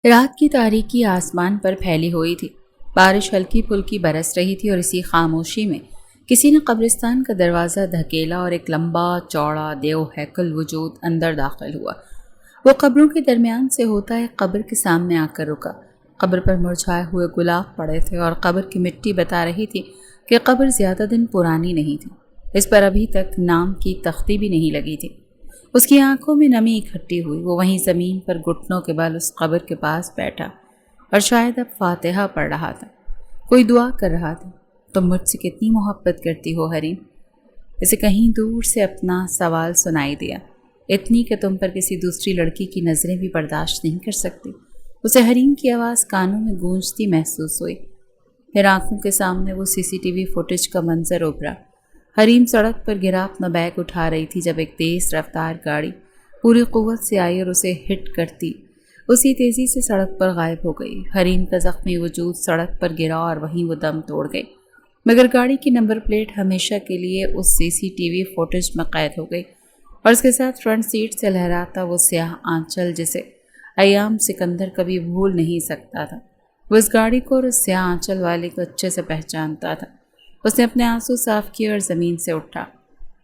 رات کی تاریکی آسمان پر پھیلی ہوئی تھی۔ بارش ہلکی پھلکی برس رہی تھی اور اسی خاموشی میں کسی نے قبرستان کا دروازہ دھکیلا اور ایک لمبا چوڑا دیو ہیکل وجود اندر داخل ہوا۔ وہ قبروں کے درمیان سے ہوتا ہے قبر کے سامنے آ کر رکا۔ قبر پر مرجھائے ہوئے گلاب پڑے تھے اور قبر کی مٹی بتا رہی تھی کہ قبر زیادہ دن پرانی نہیں تھی۔ اس پر ابھی تک نام کی تختی بھی نہیں لگی تھی۔ اس کی آنکھوں میں نمی اکٹھی ہوئی۔ وہ وہیں زمین پر گھٹنوں کے بل اس قبر کے پاس بیٹھا اور شاید اب فاتحہ پڑھ رہا تھا، کوئی دعا کر رہا تھا۔ تم مجھ سے کتنی محبت کرتی ہو حریم؟ اسے کہیں دور سے اپنا سوال سنائی دیا، اتنی کہ تم پر کسی دوسری لڑکی کی نظریں بھی برداشت نہیں کر سکتی۔ اسے حریم کی آواز کانوں میں گونجتی محسوس ہوئی۔ پھر آنکھوں کے سامنے وہ CCTV فوٹیج کا منظر ابھرا۔ حریم سڑک پر گرا اپنا بیگ اٹھا رہی تھی جب ایک تیز رفتار گاڑی پوری قوت سے آئی اور اسے ہٹ کرتی اسی تیزی سے سڑک پر غائب ہو گئی۔ حریم کا زخمی وجود سڑک پر گرا اور وہیں وہ دم توڑ گئی، مگر گاڑی کی نمبر پلیٹ ہمیشہ کے لیے اس CCTV فوٹیج میں قید ہو گئی، اور اس کے ساتھ فرنٹ سیٹ سے لہراتا وہ سیاہ آنچل جسے ایام سکندر کبھی بھول نہیں سکتا تھا۔ وہ اس گاڑی کو اور اس سیاہ آنچل والے کو اچھے سے پہچانتا تھا۔ اس نے اپنے آنسو صاف کیے اور زمین سے اٹھا۔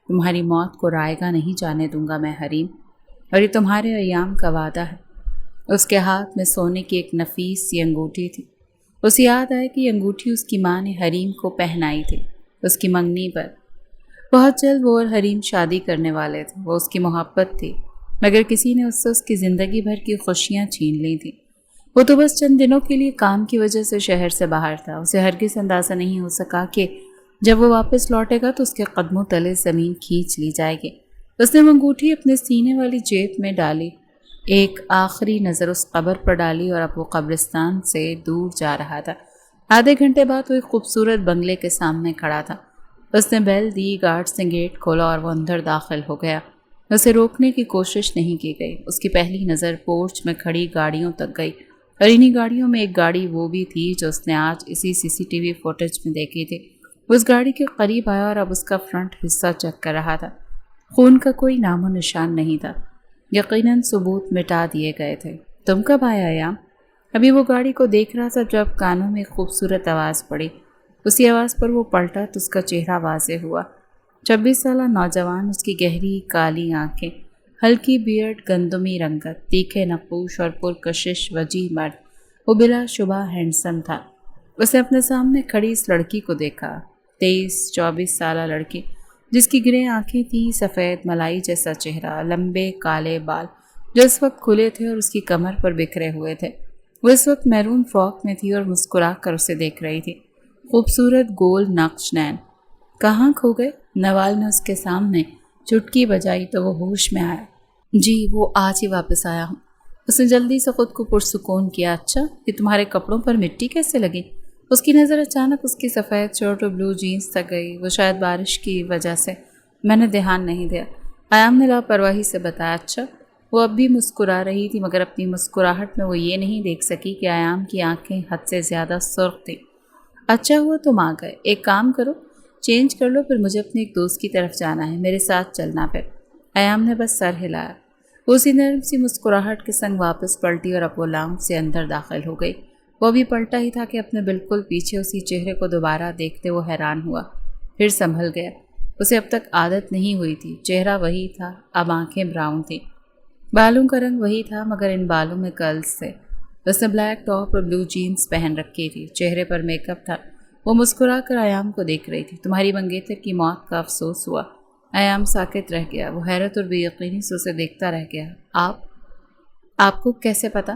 تمہاری موت کو رائیگاں نہیں جانے دوں گا میں حریم، اور یہ تمہارے ایام کا وعدہ ہے۔ اس کے ہاتھ میں سونے کی ایک نفیس سی انگوٹھی تھی۔ اسے یاد آیا کہ یہ انگوٹھی اس کی ماں نے حریم کو پہنائی تھی اس کی منگنی پر۔ بہت جلد وہ اور حریم شادی کرنے والے تھے۔ وہ اس کی محبت تھی، مگر کسی نے اس سے اس کی زندگی بھر کی خوشیاں چھین لی تھیں۔ وہ تو بس چند دنوں کے لیے کام کی وجہ سے شہر سے باہر تھا۔ اسے ہرگز اندازہ نہیں ہو سکا کہ جب وہ واپس لوٹے گا تو اس کے قدموں تلے زمین کھینچ لی جائے گی۔ اس نے وہ انگوٹھی اپنے سینے والی جیب میں ڈالی، ایک آخری نظر اس قبر پر ڈالی اور اب وہ قبرستان سے دور جا رہا تھا۔ آدھے گھنٹے بعد وہ ایک خوبصورت بنگلے کے سامنے کھڑا تھا۔ اس نے بیل دی، گارڈز نے گیٹ کھولا اور وہ اندر داخل ہو گیا۔ اسے روکنے کی کوشش نہیں کی گئی۔ اس کی پہلی نظر پورچ میں کھڑی گاڑیوں تک گئی، اور انہی گاڑیوں میں ایک گاڑی وہ بھی تھی جو اس نے آج اسی CCTV فوٹیج میں دیکھی تھی۔ وہ اس گاڑی کے قریب آیا اور اب اس کا فرنٹ حصہ چیک کر رہا تھا۔ خون کا کوئی نام و نشان نہیں تھا، یقیناً ثبوت مٹا دیے گئے تھے۔ تم کب آیا ایام؟ ابھی وہ گاڑی کو دیکھ رہا تھا جب کانوں میں خوبصورت آواز پڑی۔ اسی آواز پر وہ پلٹا تو اس کا چہرہ واضح ہوا۔ 26 سالہ نوجوان، اس کی گہری کالی آنکھیں، ہلکی بیئرڈ، گندمی رنگت، تیکھے نقوش اور پرکشش وجیح مرد۔ وہ بلا شبہ ہینڈسم تھا۔ اس نے اپنے سامنے کھڑی اس لڑکی کو دیکھا، 23-24 سالہ لڑکی جس کی گرے آنکھیں تھیں، سفید ملائی جیسا چہرہ، لمبے کالے بال جو اس وقت کھلے تھے اور اس کی کمر پر بکھرے ہوئے تھے۔ وہ اس وقت میرون فراک میں تھی اور مسکرا کر اسے دیکھ رہی تھی۔ خوبصورت گول نقش نین۔ کہاں کھو گئے؟ نوال نے اس کے سامنے چٹکی بجائی تو وہ ہوش میں آیا۔ جی وہ آج ہی واپس آیا ہوں۔ اس نے جلدی سے خود کو پرسکون کیا۔ اچھا، یہ تمہارے کپڑوں پر مٹی کیسے لگی؟ اس کی نظر اچانک اس کی سفید شرٹ اور بلو جینز تک گئی۔ وہ شاید بارش کی وجہ سے، میں نے دھیان نہیں دیا، ایام نے لاپرواہی سے بتایا۔ اچھا۔ وہ اب بھی مسکرا رہی تھی، مگر اپنی مسکراہٹ میں وہ یہ نہیں دیکھ سکی کہ ایام کی آنکھیں حد سے زیادہ سرخ تھیں۔ اچھا ہوا تم آ گئے۔ ایک کام کرو، چینج کر لو، پھر مجھے اپنے ایک دوست کی طرف جانا ہے، میرے ساتھ چلنا۔ پھر ایام نے بس سر ہلایا۔ وہ اسی نرم سی مسکراہٹ کے سنگ واپس پلٹی اور اب وہ لاؤنج سے اندر داخل ہو گئی۔ وہ ابھی پلٹا ہی تھا کہ اپنے بالکل پیچھے اسی چہرے کو دوبارہ دیکھتے وہ حیران ہوا، پھر سنبھل گیا۔ اسے اب تک عادت نہیں ہوئی تھی۔ چہرہ وہی تھا، اب آنکھیں براؤن تھیں، بالوں کا رنگ وہی تھا مگر ان بالوں میں کرلز تھے۔ اس نے بلیک ٹاپ اور بلو جینز پہن رکھی تھی، چہرے پر میک اپ تھا۔ وہ مسکرا کر ایام کو دیکھ رہی تھی۔ تمہاری منگیتر کی موت کا افسوس ہوا؟ ایام ساکت رہ گیا۔ وہ حیرت اور بے یقینی سے اسے دیکھتا رہ گیا۔ آپ کو کیسے پتا؟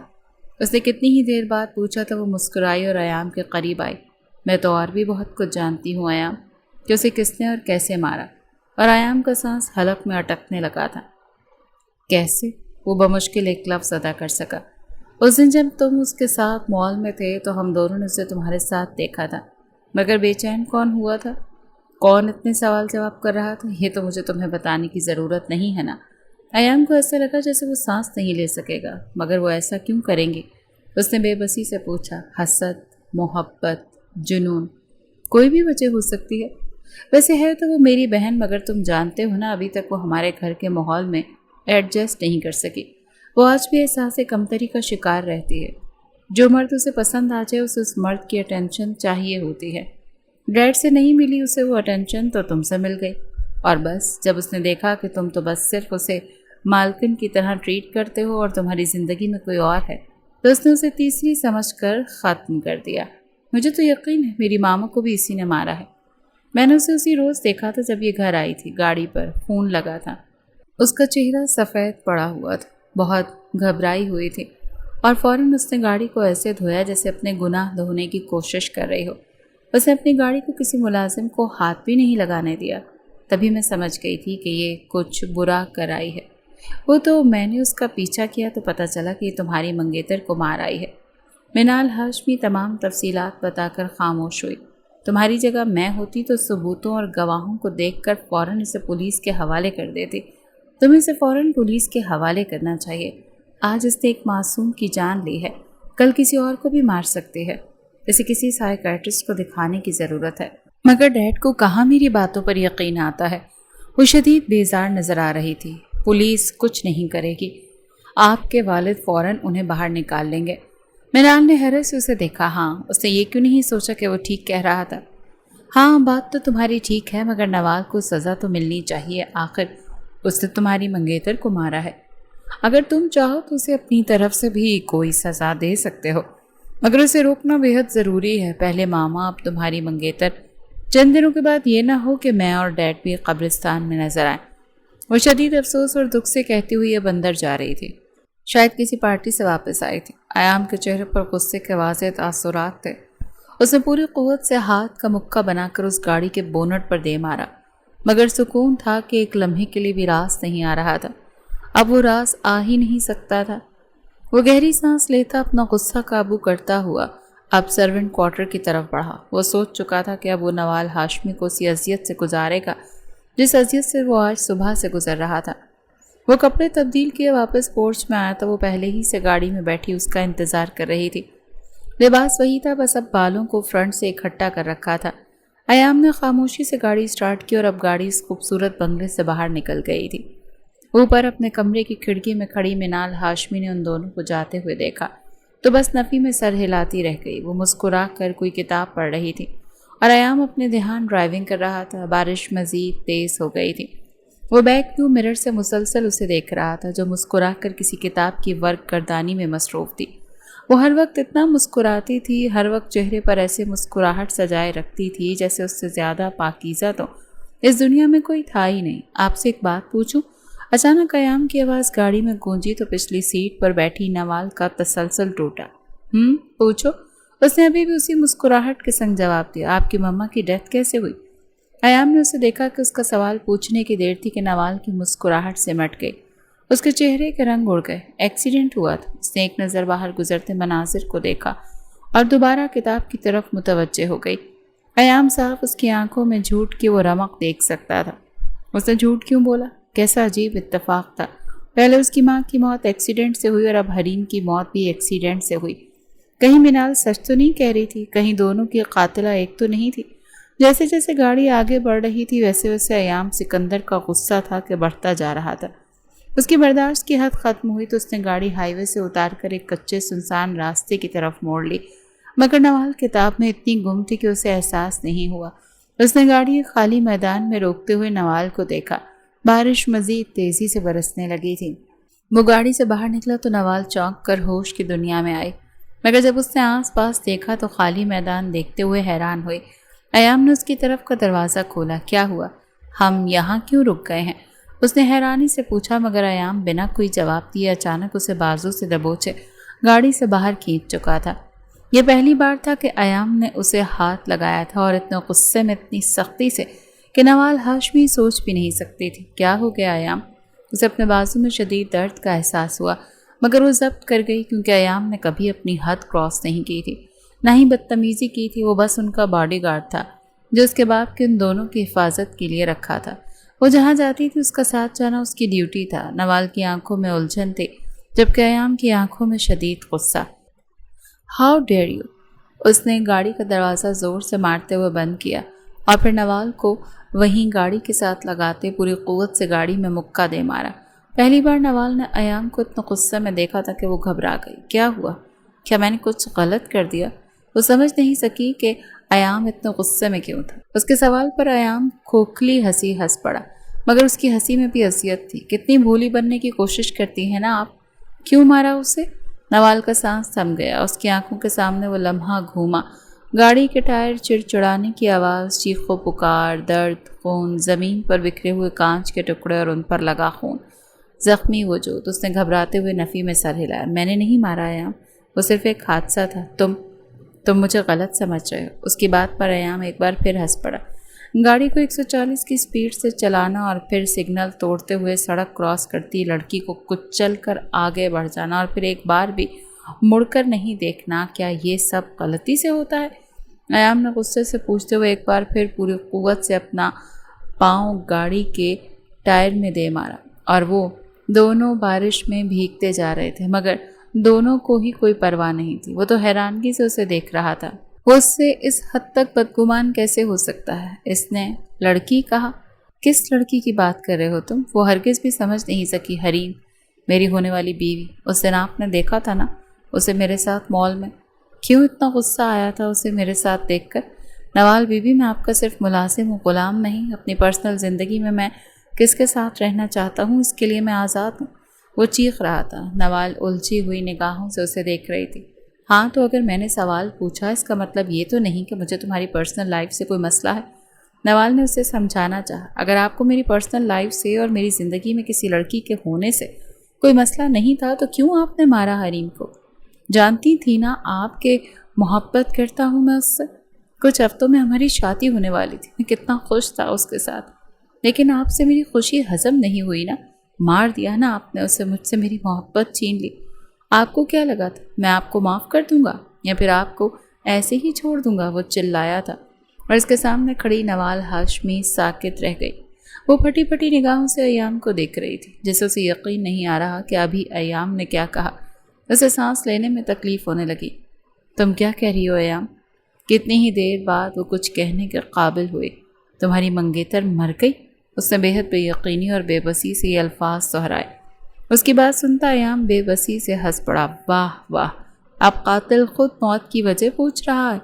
اس نے کتنی ہی دیر بعد پوچھا تو وہ مسکرائی اور ایام کے قریب آئی۔ میں تو اور بھی بہت کچھ جانتی ہوں ایام، کہ اسے کس نے اور کیسے مارا۔ اور ایام کا سانس حلق میں اٹکنے لگا تھا۔ کیسے؟ وہ بمشکل ایک لفظ ادا کر سکا۔ اس دن جب تم اس کے ساتھ مال میں تھے تو ہم دونوں نے اسے تمہارے ساتھ دیکھا تھا، مگر بے چین کون ہوا تھا؟ کون اتنے سوال جواب کر رہا تھا؟ یہ تو مجھے تمہیں بتانے کی ضرورت نہیں ہے نا۔ ایام کو ایسا لگا جیسے وہ سانس نہیں لے سکے گا۔ مگر وہ ایسا کیوں کریں گے؟ اس نے بے بسی سے پوچھا۔ حسد، محبت، جنون، کوئی بھی وجہ ہو سکتی ہے۔ ویسے ہے تو وہ میری بہن، مگر تم جانتے ہو نا ابھی تک وہ ہمارے گھر کے ماحول میں ایڈجسٹ نہیں کر سکی۔ وہ آج بھی احساس کمتری کا شکار رہتی ہے۔ جو مرد اسے پسند آ جائے اسے اس مرد کی اٹینشن چاہیے ہوتی ہے۔ ڈیڈ سے نہیں ملی اسے وہ اٹینشن تو تم سے مل گئی، اور بس جب اس نے دیکھا کہ تم تو بس صرف اسے مالکن کی طرح ٹریٹ کرتے ہو اور تمہاری زندگی میں کوئی اور ہے، تو اس نے اسے تیسری سمجھ کر ختم کر دیا۔ مجھے تو یقین ہے میری ماما کو بھی اسی نے مارا ہے۔ میں نے اسے اسی روز دیکھا تھا جب یہ گھر آئی تھی، گاڑی پر خون لگا تھا، اس کا چہرہ سفید پڑا ہوا تھا، بہت گھبرائی ہوئی تھی، اور فوراً اس نے گاڑی کو ایسے دھویا جیسے اپنے گناہ دھونے کی کوشش کر رہی ہو۔ اس نے اپنی گاڑی کو کسی ملازم کو ہاتھ بھی نہیں لگانے دیا۔ تبھی میں سمجھ گئی تھی کہ یہ کچھ برا کر آئی ہے۔ وہ تو میں نے اس کا پیچھا کیا تو پتہ چلا کہ یہ تمہاری منگیتر کو مار آئی ہے۔ منال ہاشمی تمام تفصیلات بتا کر خاموش ہوئی۔ تمہاری جگہ میں ہوتی تو ثبوتوں اور گواہوں کو دیکھ کر فوراً اسے پولیس کے حوالے کر دیتی۔ تمہیں اسے فوراً پولیس کے حوالے کرنا چاہیے۔ آج اس نے ایک معصوم کی جان لی ہے، کل کسی اور کو بھی مار سکتی ہے۔ اسے کسی سائیکیٹرسٹ کو دکھانے کی ضرورت ہے۔ مگر ڈیڈ کو کہاں میری باتوں پر یقین آتا ہے۔ وہ شدید بیزار نظر آ رہی تھی۔ پولیس کچھ نہیں کرے گی، آپ کے والد فوراً انہیں باہر نکال لیں گے۔ منال نے حیرت سے اسے دیکھا۔ ہاں، اس نے یہ کیوں نہیں سوچا کہ وہ ٹھیک کہہ رہا تھا؟ ہاں، بات تو تمہاری ٹھیک ہے، مگر نوال کو سزا تو ملنی چاہیے، آخر اس نے تمہاری منگیتر کو مارا ہے۔ اگر تم چاہو تو اسے اپنی طرف سے بھی کوئی سزا دے سکتے ہو، مگر اسے روکنا بےحد ضروری ہے۔ پہلے ماما، اب تمہاری منگیتر۔ چند دنوں کے بعد یہ نہ ہو کہ میں اور ڈیڈ بھی قبرستان میں نظر آئیں۔ وہ شدید افسوس اور دکھ سے کہتی ہوئی اب اندر جا رہی تھی۔ شاید کسی پارٹی سے واپس آئی تھی۔ ایام کے چہرے پر غصے کے واضح تاثرات تھے۔ اس نے پوری قوت سے ہاتھ کا مکہ بنا کر اس گاڑی کے بونٹ پر دے مارا، مگر سکون تھا کہ ایک لمحے کے لیے بھی راز نہیں آ رہا تھا۔ اب وہ راز آ ہی نہیں سکتا تھا۔ وہ گہری سانس لیتا اپنا غصہ قابو کرتا ہوا اب سرونٹ کوارٹر کی طرف بڑھا۔ وہ سوچ چکا تھا کہ اب وہ نوال ہاشمی کو اسی اذیت سے گزارے گا جس اذیت سے وہ آج صبح سے گزر رہا تھا۔ وہ کپڑے تبدیل کیے واپس پورچ میں آیا تو وہ پہلے ہی سے گاڑی میں بیٹھی اس کا انتظار کر رہی تھی۔ لباس وہی تھا، بس اب بالوں کو فرنٹ سے اکٹھا کر رکھا تھا۔ ایام نے خاموشی سے گاڑی سٹارٹ کی اور اب گاڑی اس خوبصورت بنگلے سے باہر نکل گئی تھی۔ اوپر اپنے کمرے کی کھڑکی میں کھڑی منال ہاشمی نے ان دونوں کو جاتے ہوئے دیکھا تو بس نفی میں سر ہلاتی رہ گئی۔ وہ مسکرا کر کوئی کتاب پڑھ رہی تھی اور ایام اپنے دھیان ڈرائیونگ کر رہا تھا۔ بارش مزید تیز ہو گئی تھی۔ وہ بیک ویو مرر سے مسلسل اسے دیکھ رہا تھا جو مسکرا کر کسی کتاب کی ورق گردانی میں مصروف تھی۔ وہ ہر وقت اتنا مسکراتی تھی، ہر وقت چہرے پر ایسے مسکراہٹ سجائے رکھتی تھی جیسے اس سے زیادہ پاکیزہ تو اس دنیا میں کوئی تھا ہی نہیں۔ آپ سے ایک بات پوچھوں؟ اچانک ایام کی آواز گاڑی میں گونجی تو پچھلی سیٹ پر بیٹھی نوال کا تسلسل ٹوٹا۔ پوچھو؟ اس نے ابھی بھی اسی مسکراہٹ کے سنگ جواب دیا۔ آپ کی مما کی ڈیتھ کیسے ہوئی؟ ایام نے اسے دیکھا کہ اس کا سوال پوچھنے کی دیر تھی کہ نوال کی مسکراہٹ سے مٹ گئی۔ اس کے چہرے کے رنگ اڑ گئے۔ ایکسیڈنٹ ہوا تھا۔ اس نے ایک نظر باہر گزرتے مناظر کو دیکھا اور دوبارہ کتاب کی طرف متوجہ ہو گئی۔ ایام صاحب اس کی آنکھوں میں جھوٹ کی وہ رمق دیکھ سکتا تھا۔ اس نے جھوٹ کیوں بولا؟ کیسا عجیب اتفاق تھا۔ پہلے اس کی ماں کی موت ایکسیڈنٹ سے ہوئی اور اب حریم کی موت بھی ایکسیڈنٹ سے ہوئی۔ کہیں منال سچ تو نہیں کہہ رہی تھی؟ کہیں دونوں کی قاتلہ ایک تو نہیں تھی؟ جیسے جیسے گاڑی آگے بڑھ رہی تھی ویسے ویسے ایام سکندر کا غصہ تھا کہ بڑھتا جا رہا تھا۔ اس کی برداشت کی حد ختم ہوئی تو اس نے گاڑی ہائی وے سے اتار کر ایک کچے سنسان راستے کی طرف موڑ لی، مگر نوال کتاب میں اتنی گم تھی کہ اسے احساس نہیں ہوا۔ اس نے گاڑی ایک خالی میدان میں روکتے ہوئے نوال کو دیکھا۔ بارش مزید تیزی سے برسنے لگی تھی۔ وہ گاڑی سے باہر نکلا تو نوال چونک کر ہوش کی دنیا میں آئی، مگر جب اس نے آس پاس دیکھا تو خالی میدان دیکھتے ہوئے حیران ہوئی۔ ایام نے اس کی طرف کا دروازہ کھولا۔ کیا ہوا؟ ہم یہاں کیوں رک گئے ہیں؟ اس نے حیرانی سے پوچھا، مگر ایام بنا کوئی جواب دیے اچانک اسے بازو سے دبوچے گاڑی سے باہر کھینچ چکا تھا۔ یہ پہلی بار تھا کہ ایام نے اسے ہاتھ لگایا تھا اور اتنے غصے میں، اتنی سختی سے کہ نوال ہاشمی سوچ بھی نہیں سکتی تھی۔ کیا ہو گیا ایام؟ اسے اپنے بازو میں شدید درد کا احساس ہوا، مگر وہ ضبط کر گئی کیونکہ ایام نے کبھی اپنی حد کراس نہیں کی تھی، نہ ہی بدتمیزی کی تھی۔ وہ بس ان کا باڈی گارڈ تھا جو اس کے باپ کے ان دونوں کی حفاظت کے لیے رکھا تھا۔ وہ جہاں جاتی تھی اس کا ساتھ جانا اس کی ڈیوٹی تھا۔ نوال کی آنکھوں میں الجھن تھی جبکہ ایام کی آنکھوں میں شدید غصہ۔ How dare you! اس نے گاڑی کا دروازہ زور سے مارتے ہوئے بند کیا اور پھر نوال کو وہیں گاڑی کے ساتھ لگاتے پوری قوت سے گاڑی میں مکہ دے مارا۔ پہلی بار نوال نے ایام کو اتنا غصے میں دیکھا تھا کہ وہ گھبرا گئی۔ کیا ہوا؟ کیا میں نے کچھ غلط کر دیا؟ وہ سمجھ نہیں سکی کہ ایام اتنے غصے میں کیوں تھا۔ اس کے سوال پر ایام کھوکھلی ہنسی ہنس پڑا، مگر اس کی ہنسی میں بھی اذیت تھی۔ کتنی بھولی بننے کی کوشش کرتی ہیں نا آپ، کیوں مارا اسے؟ نوال کا سانس تھم گیا، اس کی آنکھوں کے سامنے وہ لمحہ گھوما، گاڑی کے ٹائر چڑچڑانے کی آواز، چیخ و پکار، درد، خون، زمین پر بکھرے ہوئے کانچ کے ٹکڑے اور ان پر لگا خون، زخمی وجود۔ اس نے گھبراتے ہوئے نفی میں سر ہلایا۔ میں نے نہیں مارا ایام، وہ صرف ایک حادثہ تھا، تم مجھے غلط سمجھ رہے ہو۔ اس کی بات پر ایام ایک بار پھر ہنس پڑا۔ گاڑی کو 140 کی سپیڈ سے چلانا اور پھر سگنل توڑتے ہوئے سڑک کراس کرتی لڑکی کو کچل کر آگے بڑھ جانا اور پھر ایک بار بھی مڑ کر نہیں دیکھنا، کیا یہ سب غلطی سے ہوتا ہے؟ ایام نے غصے سے پوچھتے ہوئے ایک بار پھر پوری قوت سے اپنا پاؤں گاڑی کے ٹائر میں دے مارا، اور وہ دونوں بارش میں بھیگتے جا رہے تھے، مگر دونوں کو ہی کوئی پرواہ نہیں تھی۔ وہ تو حیرانگی سے اسے دیکھ رہا تھا۔ وہ اس سے اس حد تک بدگمان کیسے ہو سکتا ہے؟ اس نے لڑکی کہا۔ کس لڑکی کی بات کر رہے ہو تم؟ وہ ہرگز بھی سمجھ نہیں سکی۔ حریم، میری ہونے والی بیوی۔ اس دن آپ نے دیکھا تھا نا اسے میرے ساتھ مال میں؟ کیوں اتنا غصہ آیا تھا اسے میرے ساتھ دیکھ کر؟ نوال بی بی، میں آپ کا صرف ملازم ہوں، غلام نہیں۔ اپنی پرسنل زندگی میں کس کے ساتھ رہنا چاہتا ہوں اس کے لیے میں آزاد ہوں۔ وہ چیخ رہا تھا۔ نوال الجھی ہوئی نگاہوں سے اسے دیکھ رہی تھی۔ ہاں تو اگر میں نے سوال پوچھا اس کا مطلب یہ تو نہیں کہ مجھے تمہاری پرسنل لائف سے کوئی مسئلہ ہے۔ نوال نے اسے سمجھانا چاہا۔ اگر آپ کو میری پرسنل لائف سے اور میری زندگی میں کسی لڑکی کے ہونے سے کوئی مسئلہ نہیں تھا تو کیوں آپ نے مارا حریم کو؟ جانتی تھی نا آپ کے محبت کرتا ہوں میں اس سے۔ کچھ ہفتوں میں ہماری شادی ہونے والی تھی، میں کتنا خوش تھا اس کے ساتھ، لیکن آپ سے میری خوشی ہضم نہیں ہوئی نا، مار دیا نا آپ نے اسے، مجھ سے میری محبت چھین لی۔ آپ کو کیا لگا تھا میں آپ کو معاف کر دوں گا یا پھر آپ کو ایسے ہی چھوڑ دوں گا؟ وہ چلایا تھا، اور اس کے سامنے کھڑی نوال ہاشمی ساکت رہ گئی۔ وہ پھٹی پھٹی نگاہوں سے ایام کو دیکھ رہی تھی، جسے اسے یقین نہیں آ رہا کہ ابھی ایام نے کیا کہا۔ اسے سانس لینے میں تکلیف ہونے لگی۔ تم کیا کہہ رہی ہو ایام؟ کتنی ہی دیر بعد وہ کچھ کہنے کے قابل ہوئے۔ تمہاری منگیتر مر گئی؟ اس نے بے حد بے یقینی اور بے بسی سے یہ الفاظ دہرائے۔ اس کی بات سنتا ایام بے بسی سے ہنس پڑا۔ واہ واہ، اب قاتل خود موت کی وجہ پوچھ رہا ہے،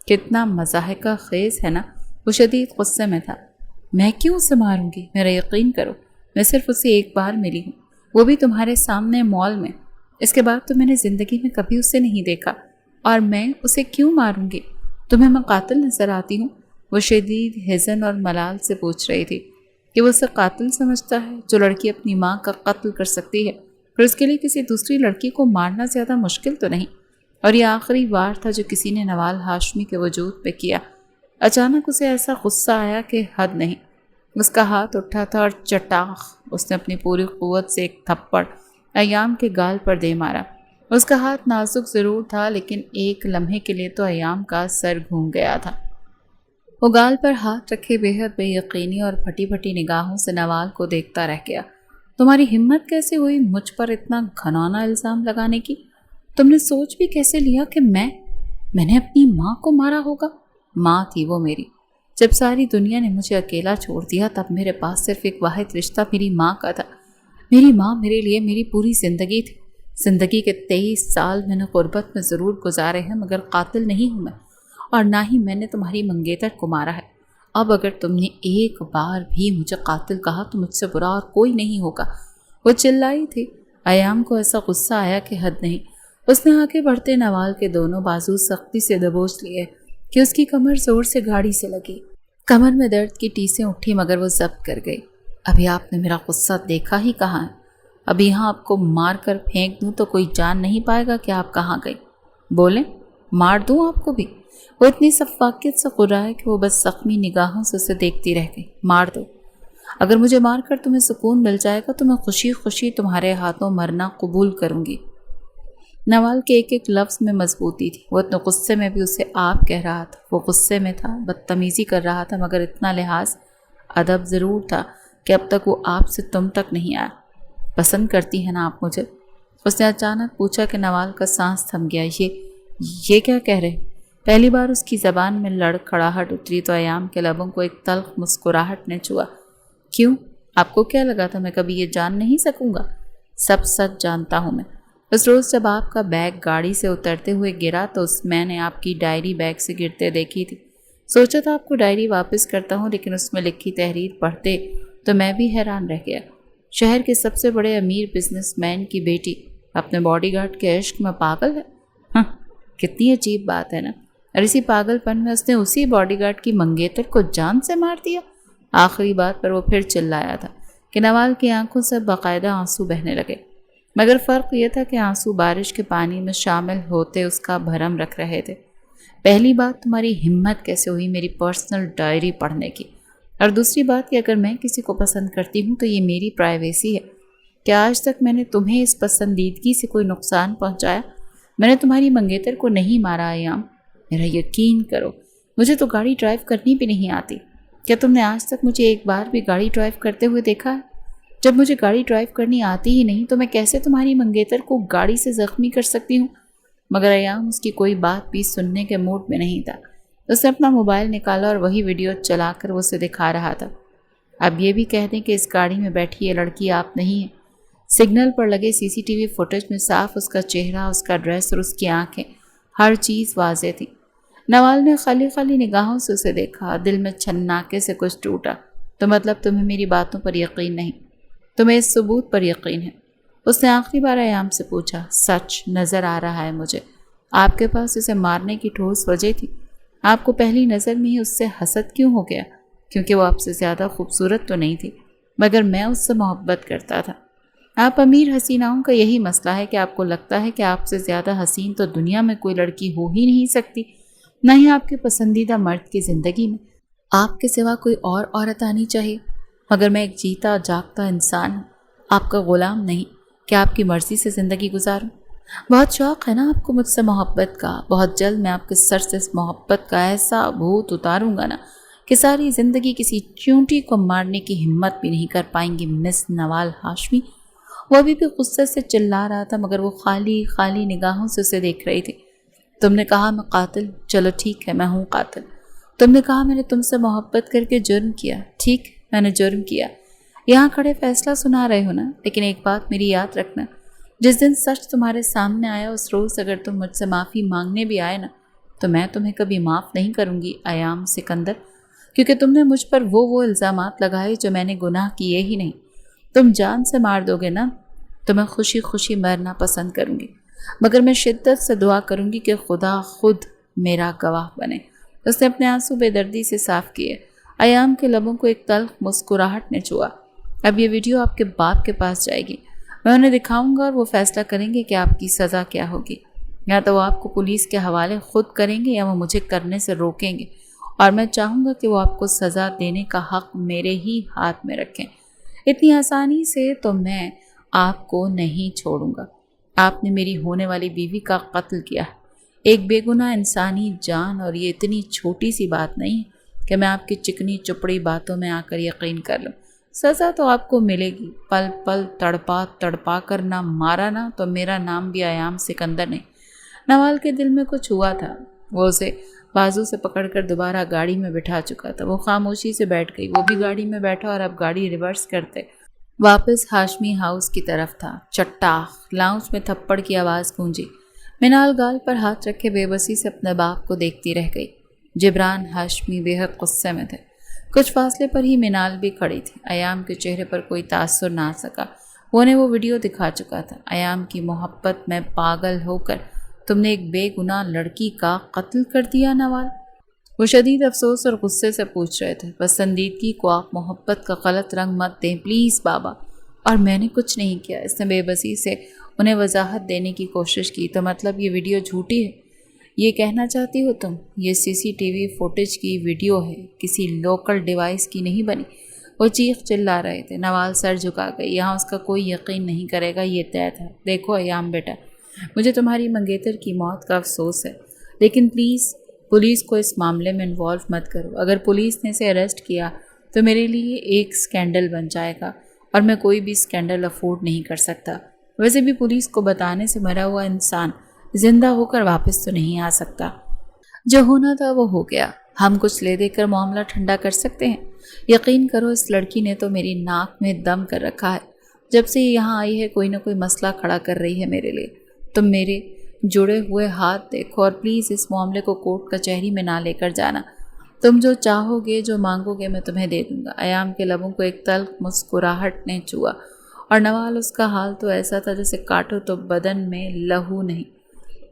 کتنا مضحکہ خیز ہے نا۔ وہ شدید غصے میں تھا۔ میں کیوں اسے ماروں گی؟ میرا یقین کرو، میں صرف اسے ایک بار ملی ہوں، وہ بھی تمہارے سامنے مال میں۔ اس کے بعد تو میں نے زندگی میں کبھی اسے نہیں دیکھا، اور میں اسے کیوں ماروں گی؟ تمہیں میں قاتل نظر آتی ہوں؟ وہ شدید حزن اور ملال سے پوچھ رہی تھی کہ وہ اسے قاتل سمجھتا ہے؟ جو لڑکی اپنی ماں کا قتل کر سکتی ہے، پھر اس کے لیے کسی دوسری لڑکی کو مارنا زیادہ مشکل تو نہیں؟ اور یہ آخری وار تھا جو کسی نے نوال ہاشمی کے وجود پہ کیا۔ اچانک اسے ایسا غصہ آیا کہ حد نہیں۔ اس کا ہاتھ اٹھا تھا اور چٹاخ اس نے اپنی پوری قوت سے ایک تھپڑ ایام کے گال پر دے مارا۔ اس کا ہاتھ نازک ضرور تھا، لیکن ایک لمحے کے لیے تو ایام کا سر گھوم گیا تھا۔ وہ گال پر ہاتھ رکھے بے حد بے یقینی اور پھٹی پھٹی نگاہوں سے نوال کو دیکھتا رہ گیا۔ تمہاری ہمت کیسے ہوئی مجھ پر اتنا گھناؤنا الزام لگانے کی؟ تم نے سوچ بھی کیسے لیا کہ میں نے اپنی ماں کو مارا ہوگا؟ ماں تھی وہ میری۔ جب ساری دنیا نے مجھے اکیلا چھوڑ دیا تب میرے پاس صرف ایک واحد رشتہ میری ماں کا تھا۔ میری ماں میرے لیے میری پوری زندگی تھی۔ زندگی کے 23 سال میں نے غربت میں ضرور گزارے ہیں، مگر قاتل نہیں ہوں میں، اور نہ ہی میں نے تمہاری منگیتر کو مارا ہے۔ اب اگر تم نے ایک بار بھی مجھے قاتل کہا تو مجھ سے برا اور کوئی نہیں ہوگا۔ وہ چلائی تھی۔ ایام کو ایسا غصہ آیا کہ حد نہیں۔ اس نے آگے بڑھتے نوال کے دونوں بازو سختی سے دبوچ لیے کہ اس کی کمر زور سے گاڑی سے لگی۔ کمر میں درد کی ٹیسیں اٹھی، مگر وہ ضبط کر گئی۔ ابھی آپ نے میرا غصہ دیکھا ہی کہاں ہے؟ اب یہاں آپ کو مار کر پھینک دوں تو کوئی جان نہیں پائے گا کہ آپ کہاں گئی۔ بولیں، مار دوں آپ کو بھی؟ وہ اتنی سفاکیت سے قرائے کہ وہ بس زخمی نگاہوں سے اسے دیکھتی رہ گئی۔ مار دو، اگر مجھے مار کر تمہیں سکون مل جائے گا تو میں خوشی خوشی تمہارے ہاتھوں مرنا قبول کروں گی۔ نوال کے ایک ایک لفظ میں مضبوطی تھی۔ وہ اتنے غصے میں بھی اسے آپ کہہ رہا تھا۔ وہ غصے میں تھا، بدتمیزی کر رہا تھا، مگر اتنا لحاظ ادب ضرور تھا کہ اب تک وہ آپ سے تم تک نہیں آیا۔ پسند کرتی ہیں نا آپ مجھے؟ اس نے اچانک پوچھا کہ نوال کا سانس تھم گیا۔ یہ کیا کہہ رہے؟ پہلی بار اس کی زبان میں لڑکھڑاہٹ اتری تو ایام کے لبوں کو ایک تلخ مسکراہٹ نے چھوا۔ کیوں؟ آپ کو کیا لگا تھا میں کبھی یہ جان نہیں سکوں گا؟ سب سچ جانتا ہوں میں۔ اس روز جب آپ کا بیگ گاڑی سے اترتے ہوئے گرا تو میں نے آپ کی ڈائری بیگ سے گرتے دیکھی تھی۔ سوچا تھا آپ کو ڈائری واپس کرتا ہوں، لیکن اس میں لکھی تحریر پڑھتے تو میں بھی حیران رہ گیا۔ شہر کے سب سے بڑے امیر بزنس مین کی بیٹی اپنے باڈی گارڈ کے عشق میں پاگل ہے۔ ہاں، کتنی عجیب بات ہے نا۔ اور اسی پاگل پن میں اس نے اسی باڈی گارڈ کی منگیتر کو جان سے مار دیا۔ آخری بات پر وہ پھر چلایا تھا کہ نوال کی آنکھوں سے باقاعدہ آنسو بہنے لگے، مگر فرق یہ تھا کہ آنسو بارش کے پانی میں شامل ہوتے اس کا بھرم رکھ رہے تھے۔ پہلی بات، تمہاری ہمت کیسے ہوئی میری پرسنل ڈائری پڑھنے کی؟ اور دوسری بات کہ اگر میں کسی کو پسند کرتی ہوں تو یہ میری پرائیویسی ہے۔ کیا آج تک میں نے تمہیں اس پسندیدگی سے کوئی نقصان پہنچایا؟ میں نے تمہاری منگیتر کو نہیں مارا ایام، میرا یقین کرو، مجھے تو گاڑی ڈرائیو کرنی بھی نہیں آتی۔ کیا تم نے آج تک مجھے ایک بار بھی گاڑی ڈرائیو کرتے ہوئے دیکھا ہے؟ جب مجھے گاڑی ڈرائیو کرنی آتی ہی نہیں تو میں کیسے تمہاری منگیتر کو گاڑی سے زخمی کر سکتی ہوں؟ مگر ایام اس کی کوئی بات بھی سننے کے موڈ میں نہیں تھا۔ اس نے اپنا موبائل نکالا اور وہی ویڈیو چلا کر وہ اسے دکھا رہا تھا۔ اب یہ بھی کہہ دیں کہ اس گاڑی میں بیٹھی یہ لڑکی آپ نہیں ہیں۔ سگنل پر لگے سی سی ٹی وی فوٹیج میں صاف اس کا چہرہ، اس کا ڈریس اور اس کی آنکھیں، ہر چیز واضح تھی۔ نوال نے خالی خالی نگاہوں سے اسے دیکھا، دل میں چھناکے سے کچھ ٹوٹا۔ تو مطلب تمہیں میری باتوں پر یقین نہیں، تمہیں اس ثبوت پر یقین ہے؟ اس نے آخری بار ایام سے پوچھا۔ سچ نظر آ رہا ہے مجھے، آپ کے پاس اسے مارنے کی ٹھوس وجہ تھی۔ آپ کو پہلی نظر میں ہی اس سے حسد کیوں ہو گیا؟ کیونکہ وہ آپ سے زیادہ خوبصورت تو نہیں تھی، مگر میں اس سے محبت کرتا تھا۔ آپ امیر حسیناؤں کا یہی مسئلہ ہے کہ آپ کو لگتا ہے کہ آپ سے زیادہ حسین تو دنیا میں کوئی لڑکی ہو ہی نہیں سکتی، نہ ہی آپ کے پسندیدہ مرد کی زندگی میں آپ کے سوا کوئی اور عورت آنی چاہیے۔ مگر میں ایک جیتا جاگتا انسان ہوں، آپ کا غلام نہیں کہ آپ کی مرضی سے زندگی گزاروں۔ بہت شوق ہے نا آپ کو مجھ سے محبت کا، بہت جلد میں آپ کے سر سے اس محبت کا ایسا بھوت اتاروں گا نا کہ ساری زندگی کسی چونٹی کو مارنے کی ہمت بھی نہیں کر پائیں گی مس نوال ہاشمی۔ وہ ابھی بھی غصے سے چلا رہا تھا، مگر وہ خالی خالی نگاہوں سے اسے دیکھ رہی تھی۔ تم نے کہا میں قاتل، چلو ٹھیک ہے میں ہوں قاتل۔ تم نے کہا میں نے تم سے محبت کر کے جرم کیا، ٹھیک میں نے جرم کیا۔ یہاں کھڑے فیصلہ سنا رہے ہو نا، لیکن ایک بات میری یاد رکھنا، جس دن سچ تمہارے سامنے آیا اس روز اگر تم مجھ سے معافی مانگنے بھی آئے نا تو میں تمہیں کبھی معاف نہیں کروں گی ایام سکندر، کیونکہ تم نے مجھ پر وہ الزامات لگائے جو میں نے گناہ کیے ہی نہیں۔ تم جان سے مار دو گے نا تو میں خوشی خوشی مرنا پسند کروں گی، مگر میں شدت سے دعا کروں گی کہ خدا خود میرا گواہ بنے۔ اس نے اپنے آنسو بے دردی سے صاف کیے۔ ایام کے لبوں کو ایک تلخ مسکراہٹ نے چھوا۔ اب یہ ویڈیو آپ کے باپ کے پاس جائے گی، میں انہیں دکھاؤں گا اور وہ فیصلہ کریں گے کہ آپ کی سزا کیا ہوگی۔ یا تو وہ آپ کو پولیس کے حوالے خود کریں گے یا وہ مجھے کرنے سے روکیں گے، اور میں چاہوں گا کہ وہ آپ کو سزا دینے کا حق میرے ہی ہاتھ میں رکھیں۔ اتنی آسانی سے تو میں آپ کو نہیں چھوڑوں گا۔ آپ نے میری ہونے والی بیوی کا قتل کیا ہے، ایک بے گناہ انسانی جان، اور یہ اتنی چھوٹی سی بات نہیں کہ میں آپ کی چکنی چپڑی باتوں میں آ کر یقین کر لوں۔ سزا تو آپ کو ملے گی، پل پل تڑپا تڑپا کر نہ مارا نا تو میرا نام بھی ایام سکندر نہیں۔ نوال کے دل میں کچھ ہوا تھا، وہ اسے بازو سے پکڑ کر دوبارہ گاڑی میں بٹھا چکا تھا۔ وہ خاموشی سے بیٹھ گئی، وہ بھی گاڑی میں بیٹھا اور اب گاڑی ریورس کرتے واپس ہاشمی ہاؤس کی طرف تھا۔ چٹاخ لاؤنج میں تھپڑ کی آواز گونجی۔ منال گال پر ہاتھ رکھے بے بسی سے اپنے باپ کو دیکھتی رہ گئی۔ جبران ہاشمی بے حد غصے میں تھے۔ کچھ فاصلے پر ہی منال بھی کھڑی تھی۔ ایام کے چہرے پر کوئی تاثر نہ آ سکا، وہ نے وہ ویڈیو دکھا چکا تھا۔ ایام کی محبت میں پاگل ہو کر تم نے ایک بے گناہ لڑکی کا قتل کر دیا نوال؟ وہ شدید افسوس اور غصے سے پوچھ رہے تھے۔ پسندیدگی کو آپ محبت کا غلط رنگ مت دیں پلیز بابا۔ اور میں نے کچھ نہیں کیا۔ اس نے بے بسی سے انہیں وضاحت دینے کی کوشش کی۔ تو مطلب یہ ویڈیو جھوٹی ہے، یہ کہنا چاہتی ہو تم؟ یہ سی سی ٹی وی فوٹیج کی ویڈیو ہے، کسی لوکل ڈیوائس کی نہیں بنی۔ وہ چیخ چلا رہے تھے۔ نوال سر جھکا گئی۔ یہاں اس کا کوئی یقین نہیں کرے گا، یہ طے تھا۔ دیکھو ایام بیٹا، مجھے تمہاری منگیتر کی موت کا افسوس ہے، لیکن پلیز پولیس کو اس معاملے میں انوالو مت کرو۔ اگر پولیس نے اسے اریسٹ کیا تو میرے لیے ایک سکینڈل بن جائے گا، اور میں کوئی بھی سکینڈل افورڈ نہیں کر سکتا۔ ویسے بھی پولیس کو بتانے سے مرا ہوا انسان زندہ ہو کر واپس تو نہیں آ سکتا۔ جو ہونا تھا وہ ہو گیا، ہم کچھ لے دے کر معاملہ ٹھنڈا کر سکتے ہیں۔ یقین کرو اس لڑکی نے تو میری ناک میں دم کر رکھا ہے۔ جب سے یہ یہاں آئی ہے کوئی نہ کوئی مسئلہ کھڑا کر رہی ہے میرے لیے۔ تم میرے جڑے ہوئے ہاتھ دیکھو اور پلیز اس معاملے کو کورٹ کچہری میں نہ لے کر جانا۔ تم جو چاہو گے، جو مانگو گے، میں تمہیں دے دوں گا۔ ایام کے لبوں کو ایک تلخ مسکراہٹ نے چھوا، اور نوال اس کا حال تو ایسا تھا جیسے کاٹو تو بدن میں لہو نہیں۔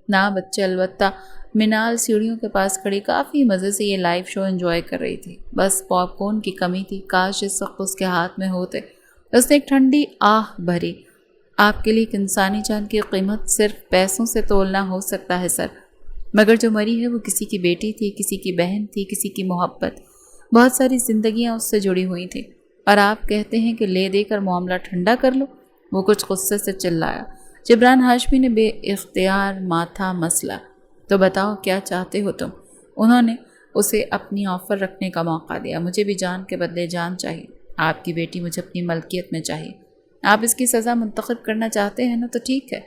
نہ بچے، البتہ منال سیڑھیوں کے پاس کھڑی کافی مزے سے یہ لائیو شو انجوائے کر رہی تھی۔ بس پاپ کارن کی کمی تھی، کاش اس وقت اس کے ہاتھ میں ہوتے۔ اس نے ایک ٹھنڈی آہ بھری۔ آپ کے لیے ایک انسانی جان کی قیمت صرف پیسوں سے تولنا ہو سکتا ہے سر، مگر جو مری ہے وہ کسی کی بیٹی تھی، کسی کی بہن تھی، کسی کی محبت۔ بہت ساری زندگیاں اس سے جڑی ہوئی تھیں، اور آپ کہتے ہیں کہ لے دے کر معاملہ ٹھنڈا کر لو؟ وہ کچھ غصے سے چلایا۔ جبران ہاشمی نے بے اختیار ماتھا مسلا۔ تو بتاؤ کیا چاہتے ہو تم؟ انہوں نے اسے اپنی آفر رکھنے کا موقع دیا۔ مجھے بھی جان کے بدلے جان چاہیے۔ آپ کی بیٹی مجھے اپنی ملکیت میں چاہیے۔ آپ اس کی سزا منتخب کرنا چاہتے ہیں نا، تو ٹھیک ہے۔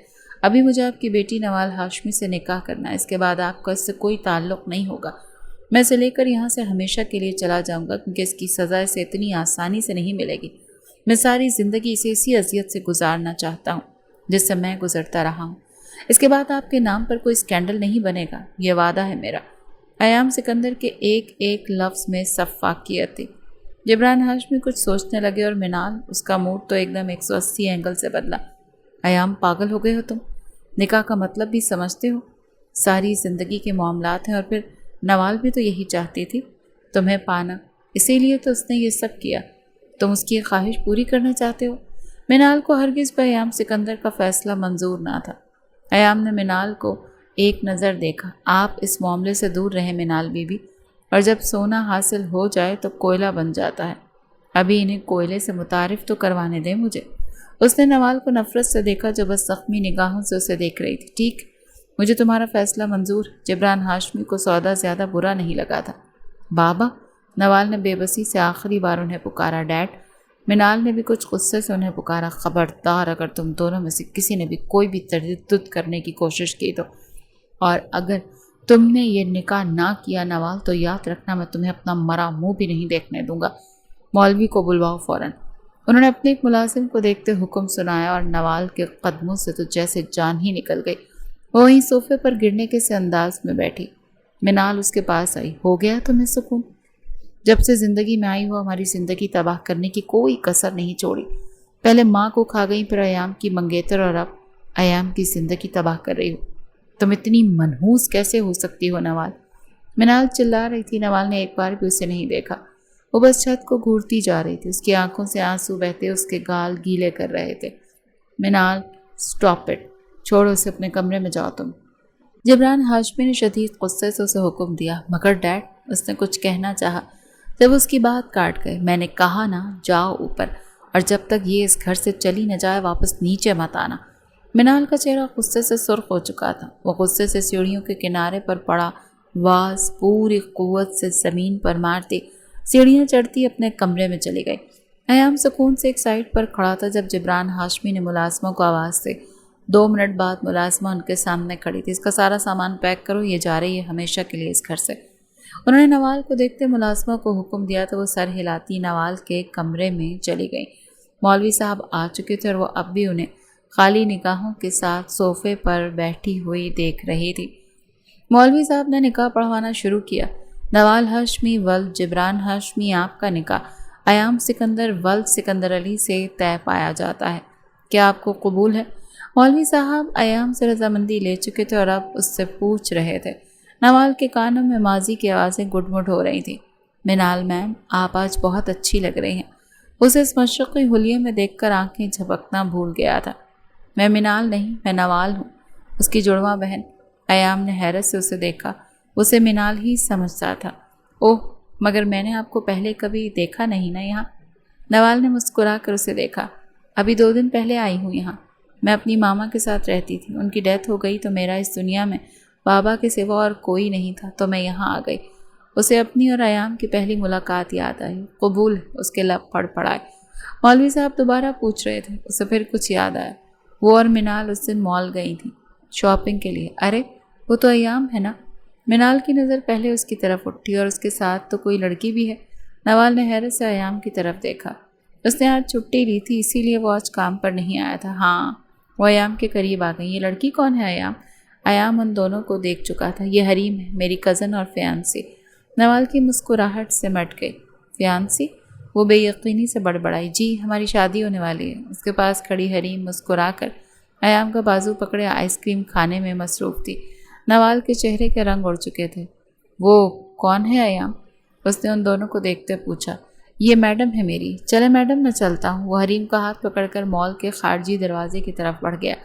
ابھی مجھے آپ کی بیٹی نوال ہاشمی سے نکاح کرنا ہے، اس کے بعد آپ کا اس سے کوئی تعلق نہیں ہوگا۔ میں اسے لے کر یہاں سے ہمیشہ کے لیے چلا جاؤں گا، کیونکہ اس کی سزا اسے اتنی آسانی سے نہیں ملے گی۔ میں ساری زندگی اسے اسی اذیت سے گزارنا چاہتا ہوں جس سے میں گزرتا رہا ہوں۔ اس کے بعد آپ کے نام پر کوئی اسکینڈل نہیں بنے گا، یہ وعدہ ہے میرا۔ ایام سکندر کے ایک ایک لفظ میں شفافیت تھی۔ جبران ہاشمی کچھ سوچنے لگے، اور منال اس کا موڈ تو ایک دم 180 اینگل سے بدلا۔ ایام، پاگل ہو گئے ہو تم؟ نکاح کا مطلب بھی سمجھتے ہو؟ ساری زندگی کے معاملات ہیں، اور پھر نوال بھی تو یہی چاہتی تھی، تمہیں پانا، اسی لیے تو اس نے یہ سب کیا۔ تم اس کی خواہش پوری کرنا چاہتے ہو؟ منال کو ہرگز بھی ایام سکندر کا فیصلہ منظور نہ تھا۔ ایام نے منال کو ایک نظر دیکھا۔ آپ اس معاملے سے دور رہیں منال بی بی، اور جب سونا حاصل ہو جائے تو کوئلہ بن جاتا ہے۔ ابھی انہیں کوئلے سے متعارف تو کروانے دیں مجھے۔ اس نے نوال کو نفرت سے دیکھا جو بس زخمی نگاہوں سے اسے دیکھ رہی تھی۔ ٹھیک، مجھے تمہارا فیصلہ منظور۔ جبران ہاشمی کو سودا زیادہ برا نہیں لگا تھا۔ بابا، نوال نے بے بسی سے آخری بار انہیں پکارا۔ ڈیڈ، منال نے بھی کچھ غصے سے انہیں پکارا۔ خبردار، اگر تم دونوں میں سے کسی نے بھی کوئی بھی تردد کرنے کی کوشش کی تو، اور اگر تم نے یہ نکاح نہ کیا نوال، تو یاد رکھنا میں تمہیں اپنا مرا منہ بھی نہیں دیکھنے دوں گا۔ مولوی کو بلواؤ فوراً۔ انہوں نے اپنے ایک ملازم کو دیکھتے حکم سنایا، اور نوال کے قدموں سے تو جیسے جان ہی نکل گئی۔ وہ وہیں صوفے پر گرنے کے سے انداز میں بیٹھی۔ منال اس کے پاس آئی۔ ہو گیا تمہیں سکون؟ جب سے زندگی میں آئی ہو ہماری زندگی تباہ کرنے کی کوئی کسر نہیں چھوڑی۔ پہلے ماں کو کھا گئی، پھر ایام کی منگیتر، اور اب ایام کی زندگی تباہ کر رہی ہو۔ تم اتنی منحوس کیسے ہو سکتی ہو نوال؟ منال چلا رہی تھی۔ نوال نے ایک بار بھی اسے نہیں دیکھا، وہ بس چھت کو گھورتی جا رہی تھی۔ اس کی آنکھوں سے آنسو بہتے اس کے گال گیلے کر رہے تھے۔ منال، اسٹاپ اٹ، چھوڑو اسے، اپنے کمرے میں جاؤ تم۔ جبران ہاشمی نے شدید غصے سے اسے حکم دیا۔ مگر ڈیڈ، اس نے کچھ کہنا چاہا، جب اس کی بات کاٹ گئے۔ میں نے کہا نا، جاؤ اوپر، اور جب تک یہ اس گھر سے چلی نہ جائے واپس نیچے مت آنا۔ منال کا چہرہ غصے سے سرخ ہو چکا تھا۔ وہ غصے سے سیڑھیوں کے کنارے پر پڑا واز پوری قوت سے زمین پر مارتی سیڑھیاں چڑھتی اپنے کمرے میں چلی گئی۔ ایام سکون سے ایک سائٹ پر کھڑا تھا جب جبران ہاشمی نے ملازموں کو آواز دی۔ 2 منٹ بعد ملازمہ ان کے سامنے کھڑی تھی۔ اس کا سارا سامان پیک کرو، یہ جا رہی ہے ہمیشہ کے لیے اس گھر سے۔ انہوں نے نوال کو دیکھتے ملازمہ کو حکم دیا تو وہ سر ہلاتی نوال کے کمرے میں چلی گئی۔ مولوی صاحب آ چکے تھے، اور وہ اب بھی انہیں خالی نگاہوں کے ساتھ صوفے پر بیٹھی ہوئی دیکھ رہی تھی۔ مولوی صاحب نے نکاح پڑھوانا شروع کیا۔ نوال ہاشمی ولد جبران ہاشمی، آپ کا نکاح ایام سکندر ولد سکندر علی سے طے پایا جاتا ہے۔ کیا آپ کو قبول ہے؟ مولوی صاحب ایام سے رضامندی لے چکے تھے اور اب اس سے پوچھ رہے تھے۔ نوال کے کانوں میں ماضی کی آوازیں گڈ مڈ ہو رہی تھیں۔ منال میم، آپ آج بہت اچھی لگ رہی ہیں۔ اسے اس مشرقی حلیے میں دیکھ کر آنکھیں جھپکنا بھول گیا تھا۔ میں منال نہیں، میں نوال ہوں، اس کی جڑواں بہن۔ ایام نے حیرت سے اسے دیکھا، اسے منال ہی سمجھتا تھا۔ اوہ، مگر میں نے آپ کو پہلے کبھی دیکھا نہیں نا یہاں۔ نوال نے مسکرا کر اسے دیکھا۔ ابھی 2 دن پہلے آئی ہوں یہاں۔ میں اپنی ماما کے ساتھ رہتی تھی، ان کی ڈیتھ ہو گئی تو میرا اس دنیا میں بابا کے سوا اور کوئی نہیں تھا، تو میں یہاں آ گئی۔ اسے اپنی اور ایام کی پہلی ملاقات یاد آئی۔ قبول، اس کے لب پڑ پڑائے۔ مولوی صاحب دوبارہ پوچھ رہے تھے، اسے پھر کچھ یاد آیا۔ وہ اور منال اس دن مال گئی تھیں شاپنگ کے لیے۔ ارے وہ تو ایام ہے نا؟ منال کی نظر پہلے اس کی طرف اٹھی، اور اس کے ساتھ تو کوئی لڑکی بھی ہے۔ نوال نے حیرت سے ایام کی طرف دیکھا۔ اس نے آج چھٹی لی تھی، اسی لیے وہ آج کام پر نہیں آیا تھا۔ ہاں، وہ ایام کے قریب آ گئی۔ یہ لڑکی کون ہے ایام؟ ایام ان دونوں کو دیکھ چکا تھا۔ یہ حریم ہے، میری کزن اور فیانسی۔ نوال کی مسکراہٹ سے مٹ گئی۔ فیانسی؟ وہ بے یقینی سے بڑبڑائی۔ جی، ہماری شادی ہونے والی ہے۔ اس کے پاس کھڑی حریم مسکرا کر ایام کا بازو پکڑے آئس کریم کھانے میں مصروف تھی۔ نوال کے چہرے کے رنگ اڑ چکے تھے۔ وہ کون ہے ایام؟ اس نے ان دونوں کو دیکھتے پوچھا۔ یہ میڈم ہے میری۔ چلے میڈم، میں چلتا ہوں۔ وہ حریم کا ہاتھ پکڑ کر مال کے خارجی دروازے کی طرف بڑھ گیا۔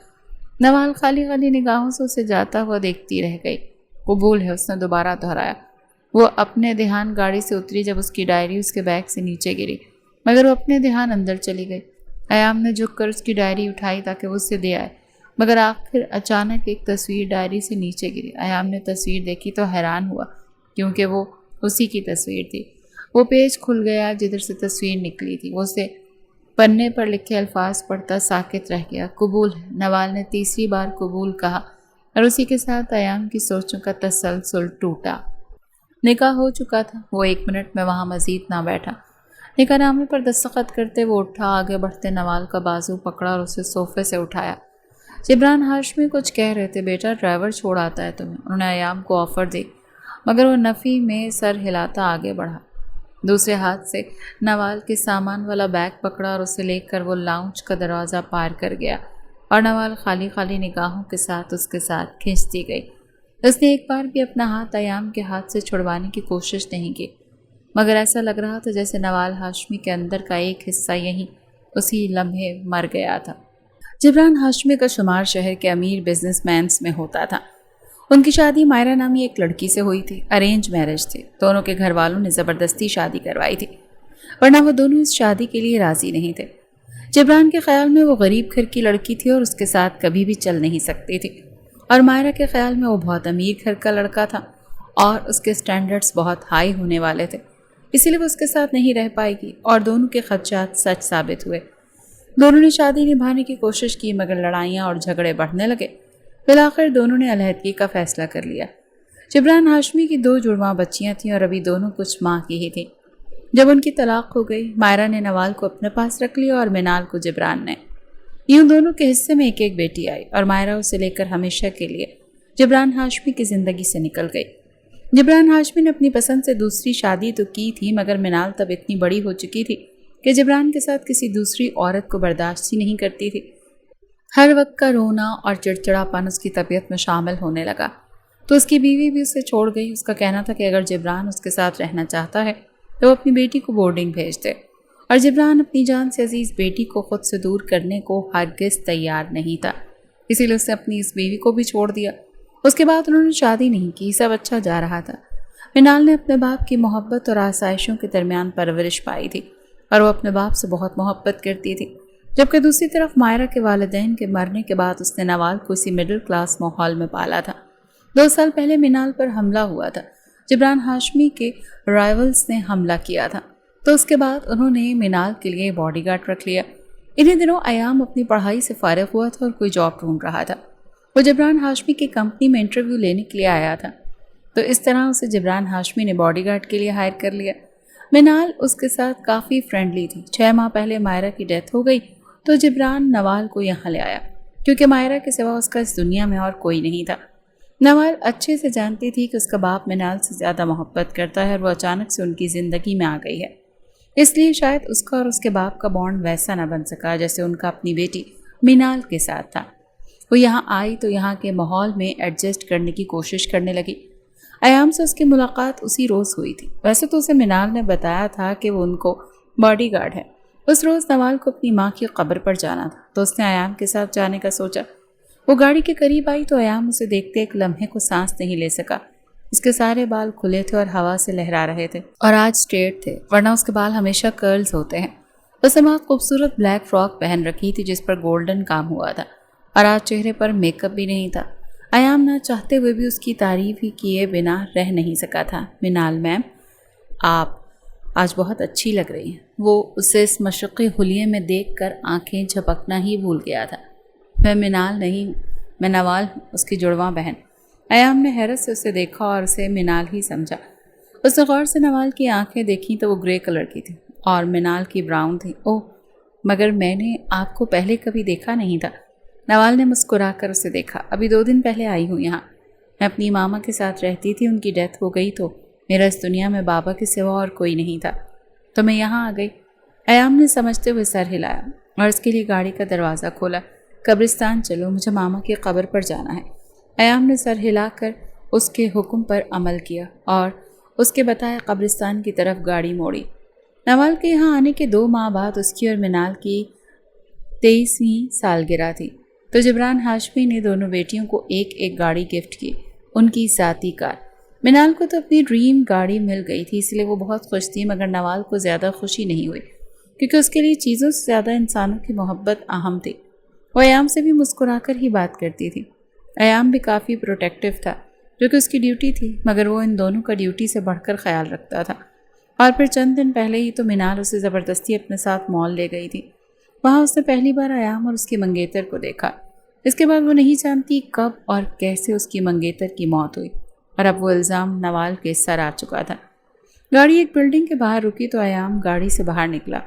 نوال خالی خالی نگاہوں سے اسے جاتا ہوا دیکھتی رہ گئی۔ قبول ہے، اس نے دوبارہ دہرایا۔ وہ اپنے دھیان گاڑی سے اتری جب اس کی ڈائری اس کے بیگ سے نیچے گری، مگر وہ اپنے دھیان اندر چلی گئی۔ ایام نے جھک کر اس کی ڈائری اٹھائی تاکہ وہ اسے دے آئے، مگر آخر اچانک ایک تصویر ڈائری سے نیچے گری۔ ایام نے تصویر دیکھی تو حیران ہوا، کیونکہ وہ اسی کی تصویر تھی۔ وہ پیج کھل گیا جدھر سے تصویر نکلی تھی۔ وہ اسے پنے پر لکھے الفاظ پڑھتا ساکت رہ گیا۔ قبول ہے، نوال نے تیسری بار قبول کہا، اور اسی کے ساتھ ایام کی سوچوں کا تسلسل ٹوٹا۔ نکاح ہو چکا تھا۔ وہ 1 منٹ میں وہاں مزید نہ بیٹھا۔ نکاح نامے پر دستخط کرتے وہ اٹھا، آگے بڑھتے نوال کا بازو پکڑا اور اسے صوفے سے اٹھایا۔ جبران ہاشمی کچھ کہہ رہے تھے۔ بیٹا، ڈرائیور چھوڑ آتا ہے تمہیں، انہوں نے ایام کو آفر دی، مگر وہ نفی میں سر ہلاتا آگے بڑھا۔ دوسرے ہاتھ سے نوال کے سامان والا بیگ پکڑا اور اسے لے کر وہ لاؤنج کا دروازہ پار کر گیا، اور نوال خالی خالی نگاہوں کے ساتھ اس کے ساتھ کھینچتی گئی۔ اس نے ایک بار بھی اپنا ہاتھ ایام کے ہاتھ سے چھڑوانے کی کوشش نہیں کی، مگر ایسا لگ رہا تھا جیسے نوال ہاشمی کے اندر کا ایک حصہ یہیں اسی لمحے مر گیا تھا۔ جبران ہاشمی کا شمار شہر کے امیر بزنس مینز میں ہوتا تھا۔ ان کی شادی مائرہ نامی ایک لڑکی سے ہوئی تھی۔ ارینج میرج تھی۔ دونوں کے گھر والوں نے زبردستی شادی کروائی تھی، ورنہ وہ دونوں اس شادی کے لیے راضی نہیں تھے۔ جبران کے خیال میں وہ غریب گھر کی لڑکی تھی اور اس کے ساتھ کبھی بھی چل نہیں سکتی تھی، اور مائرہ کے خیال میں وہ بہت امیر گھر کا لڑکا تھا اور اس کے سٹینڈرڈز بہت ہائی ہونے والے تھے، اسی لیے وہ اس کے ساتھ نہیں رہ پائے گی، اور دونوں کے خدشات سچ ثابت ہوئے۔ دونوں نے شادی نبھانے کی کوشش کی، مگر لڑائیاں اور جھگڑے بڑھنے لگے۔ بالآخر دونوں نے علیحدگی کا فیصلہ کر لیا۔ جبران ہاشمی کی 2 جڑواں بچیاں تھیں اور ابھی دونوں کچھ ماہ کی ہی تھیں جب ان کی طلاق ہو گئی۔ مائرہ نے نوال کو اپنے پاس رکھ لیا اور منال کو جبران نے۔ یوں دونوں کے حصے میں ایک ایک بیٹی آئی، اور مائرہ اسے لے کر ہمیشہ کے لیے جبران ہاشمی کی زندگی سے نکل گئی۔ جبران ہاشمی نے اپنی پسند سے دوسری شادی تو کی تھی، مگر منال تب اتنی بڑی ہو چکی تھی کہ جبران کے ساتھ کسی دوسری عورت کو برداشت ہی نہیں کرتی تھی۔ ہر وقت کا رونا اور چڑچڑاپن اس کی طبیعت میں شامل ہونے لگا، تو اس کی بیوی بھی اسے چھوڑ گئی۔ اس کا کہنا تھا کہ اگر جبران اس کے ساتھ رہنا چاہتا ہے تو وہ اپنی بیٹی کو بورڈنگ بھیج دے، اور جبران اپنی جان سے عزیز بیٹی کو خود سے دور کرنے کو ہرگز تیار نہیں تھا، اسی لیے اس نے اپنی اس بیوی کو بھی چھوڑ دیا۔ اس کے بعد انہوں نے شادی نہیں کی، سب اچھا جا رہا تھا۔ منال نے اپنے باپ کی محبت اور آسائشوں کے درمیان پرورش پائی تھی، اور وہ اپنے باپ سے بہت محبت کرتی تھی، جبکہ دوسری طرف مائرہ کے والدین کے مرنے کے بعد اس نے نوال کو اسی مڈل کلاس ماحول میں پالا تھا۔ 2 سال پہلے منال پر حملہ ہوا تھا۔ جبران ہاشمی کے رائیولز نے حملہ کیا تھا، تو اس کے بعد انہوں نے منال کے لیے باڈی گارڈ رکھ لیا۔ انہی دنوں ایام اپنی پڑھائی سے فارغ ہوا تھا اور کوئی جاب ڈھونڈ رہا تھا۔ وہ جبران ہاشمی کی کمپنی میں انٹرویو لینے کے لیے آیا تھا، تو اس طرح اسے جبران ہاشمی نے باڈی گارڈ کے لیے ہائر کر لیا۔ منال اس کے ساتھ کافی فرینڈلی تھی۔ 6 ماہ پہلے مائرہ کی ڈیتھ ہو گئی تو جبران نوال کو یہاں لے آیا، کیونکہ مائرہ کے سوا اس کا اس دنیا میں اور کوئی نہیں تھا۔ نوال اچھے سے جانتی تھی کہ اس کا باپ منال سے زیادہ محبت کرتا ہے، اور وہ اچانک سے ان کی زندگی میں آ گئی ہے، اس لیے شاید اس کا اور اس کے باپ کا بانڈ ویسا نہ بن سکا جیسے ان کا اپنی بیٹی منال کے ساتھ تھا۔ وہ یہاں آئی تو یہاں کے ماحول میں ایڈجسٹ کرنے کی کوشش کرنے لگی۔ ایام سے اس کی ملاقات اسی روز ہوئی تھی۔ ویسے تو اسے منال نے بتایا تھا کہ وہ ان کو باڈی گارڈ ہے۔ اس روز نوال کو اپنی ماں کی قبر پر جانا تھا، تو اس نے ایام کے ساتھ جانے کا سوچا۔ وہ گاڑی کے قریب آئی تو ایام اسے دیکھتے ایک لمحے کو سانس نہیں لے سکا۔ اس کے سارے بال کھلے تھے اور ہوا سے لہرا رہے تھے، اور آج اسٹریٹ تھے، ورنہ اس کے بال ہمیشہ کرلز ہوتے ہیں۔ اس نے بہت خوبصورت بلیک فراک پہن رکھی تھی جس پر گولڈن کام ہوا تھا، اور آج چہرے پر میک اپ بھی نہیں تھا۔ ایام نہ چاہتے ہوئے بھی اس کی تعریف ہی کیے بنا رہ نہیں سکا تھا۔ منال میم، آپ آج بہت اچھی لگ رہی ہیں۔ وہ اسے اس مشرقی حلیے میں دیکھ کر آنکھیں جھپکنا ہی بھول گیا تھا۔ میں منال نہیں ہوں، میں نوال ہوں، اس کی جڑواں بہن۔ ایام نے حیرت سے اسے دیکھا اور اسے منال ہی سمجھا۔ اس نے غور سے نوال کی آنکھیں دیکھیں تو وہ گرے کلر کی تھی، اور منال کی براؤن تھی۔ اوہ، مگر میں نے آپ کو پہلے کبھی دیکھا نہیں تھا۔ نوال نے مسکرا کر اسے دیکھا۔ ابھی 2 دن پہلے آئی ہوں یہاں۔ میں اپنی ماما کے ساتھ رہتی تھی، ان کی ڈیتھ ہو گئی تو میرا اس دنیا میں بابا کے سوا اور کوئی نہیں تھا، تو میں یہاں آ گئی۔ ایام نے سمجھتے ہوئے سر ہلایا اور اس کے لیے گاڑی کا دروازہ کھولا۔ قبرستان چلو، مجھے ماما کی قبر پر جانا ہے۔ ایام نے سر ہلا کر اس کے حکم پر عمل کیا اور اس کے بتائے قبرستان کی طرف گاڑی موڑی۔ نوال کے یہاں آنے کے 2 ماہ بعد اس کی اور منال کی 23ویں سالگرہ تھی، تو جبران ہاشمی نے دونوں بیٹیوں کو ایک ایک گاڑی گفٹ کی، ان کی ذاتی کار۔ منال کو تو اپنی ڈریم گاڑی مل گئی تھی، اس لیے وہ بہت خوش تھی، مگر نوال کو زیادہ خوشی نہیں ہوئی کیونکہ اس کے لیے چیزوں سے زیادہ انسانوں کی محبت اہم تھی۔ وہ ایام سے بھی مسکرا کر ہی بات کرتی تھی۔ ایام بھی کافی پروٹیکٹیو تھا، جو کہ اس کی ڈیوٹی تھی، مگر وہ ان دونوں کا ڈیوٹی سے بڑھ کر خیال رکھتا تھا۔ اور پھر چند دن پہلے ہی تو منال اسے زبردستی اپنے ساتھ مال لے گئی تھی۔ وہاں اس نے پہلی بار ایام اور اس کی منگیتر کو دیکھا۔ اس کے بعد وہ نہیں جانتی کب اور کیسے اس کی منگیتر کی موت ہوئی، اور اب وہ الزام نوال کے سر آ چکا تھا۔ گاڑی ایک بلڈنگ کے باہر رکی تو ایام گاڑی سے باہر نکلا۔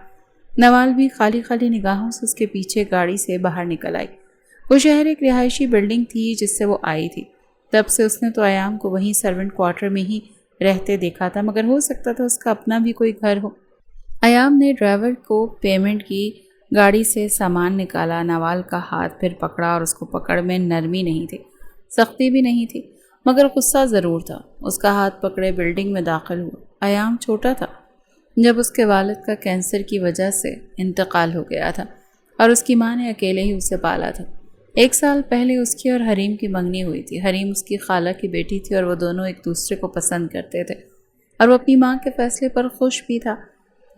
نوال بھی خالی خالی نگاہوں سے اس کے پیچھے گاڑی سے باہر نکل آئی۔ وہ شہر ایک رہائشی بلڈنگ تھی جس سے وہ آئی تھی۔ تب سے اس نے تو ایام کو وہیں سرونٹ کوارٹر میں ہی رہتے دیکھا تھا، مگر ہو سکتا تھا اس کا اپنا بھی کوئی گھر ہو۔ ایام نے ڈرائیور کو پیمنٹ کی، گاڑی سے سامان نکالا، نوال کا ہاتھ پھر پکڑا اور اس کو پکڑ میں نرمی نہیں تھی، سختی بھی نہیں تھی، مگر غصہ ضرور تھا۔ اس کا ہاتھ پکڑے بلڈنگ میں داخل ہوا۔ ایام چھوٹا تھا جب اس کے والد کا کینسر کی وجہ سے انتقال ہو گیا تھا اور اس کی ماں نے اکیلے ہی اسے پالا تھا۔ 1 سال پہلے اس کی اور حریم کی منگنی ہوئی تھی۔ حریم اس کی خالہ کی بیٹی تھی اور وہ دونوں ایک دوسرے کو پسند کرتے تھے اور وہ اپنی ماں کے فیصلے پر خوش بھی تھا۔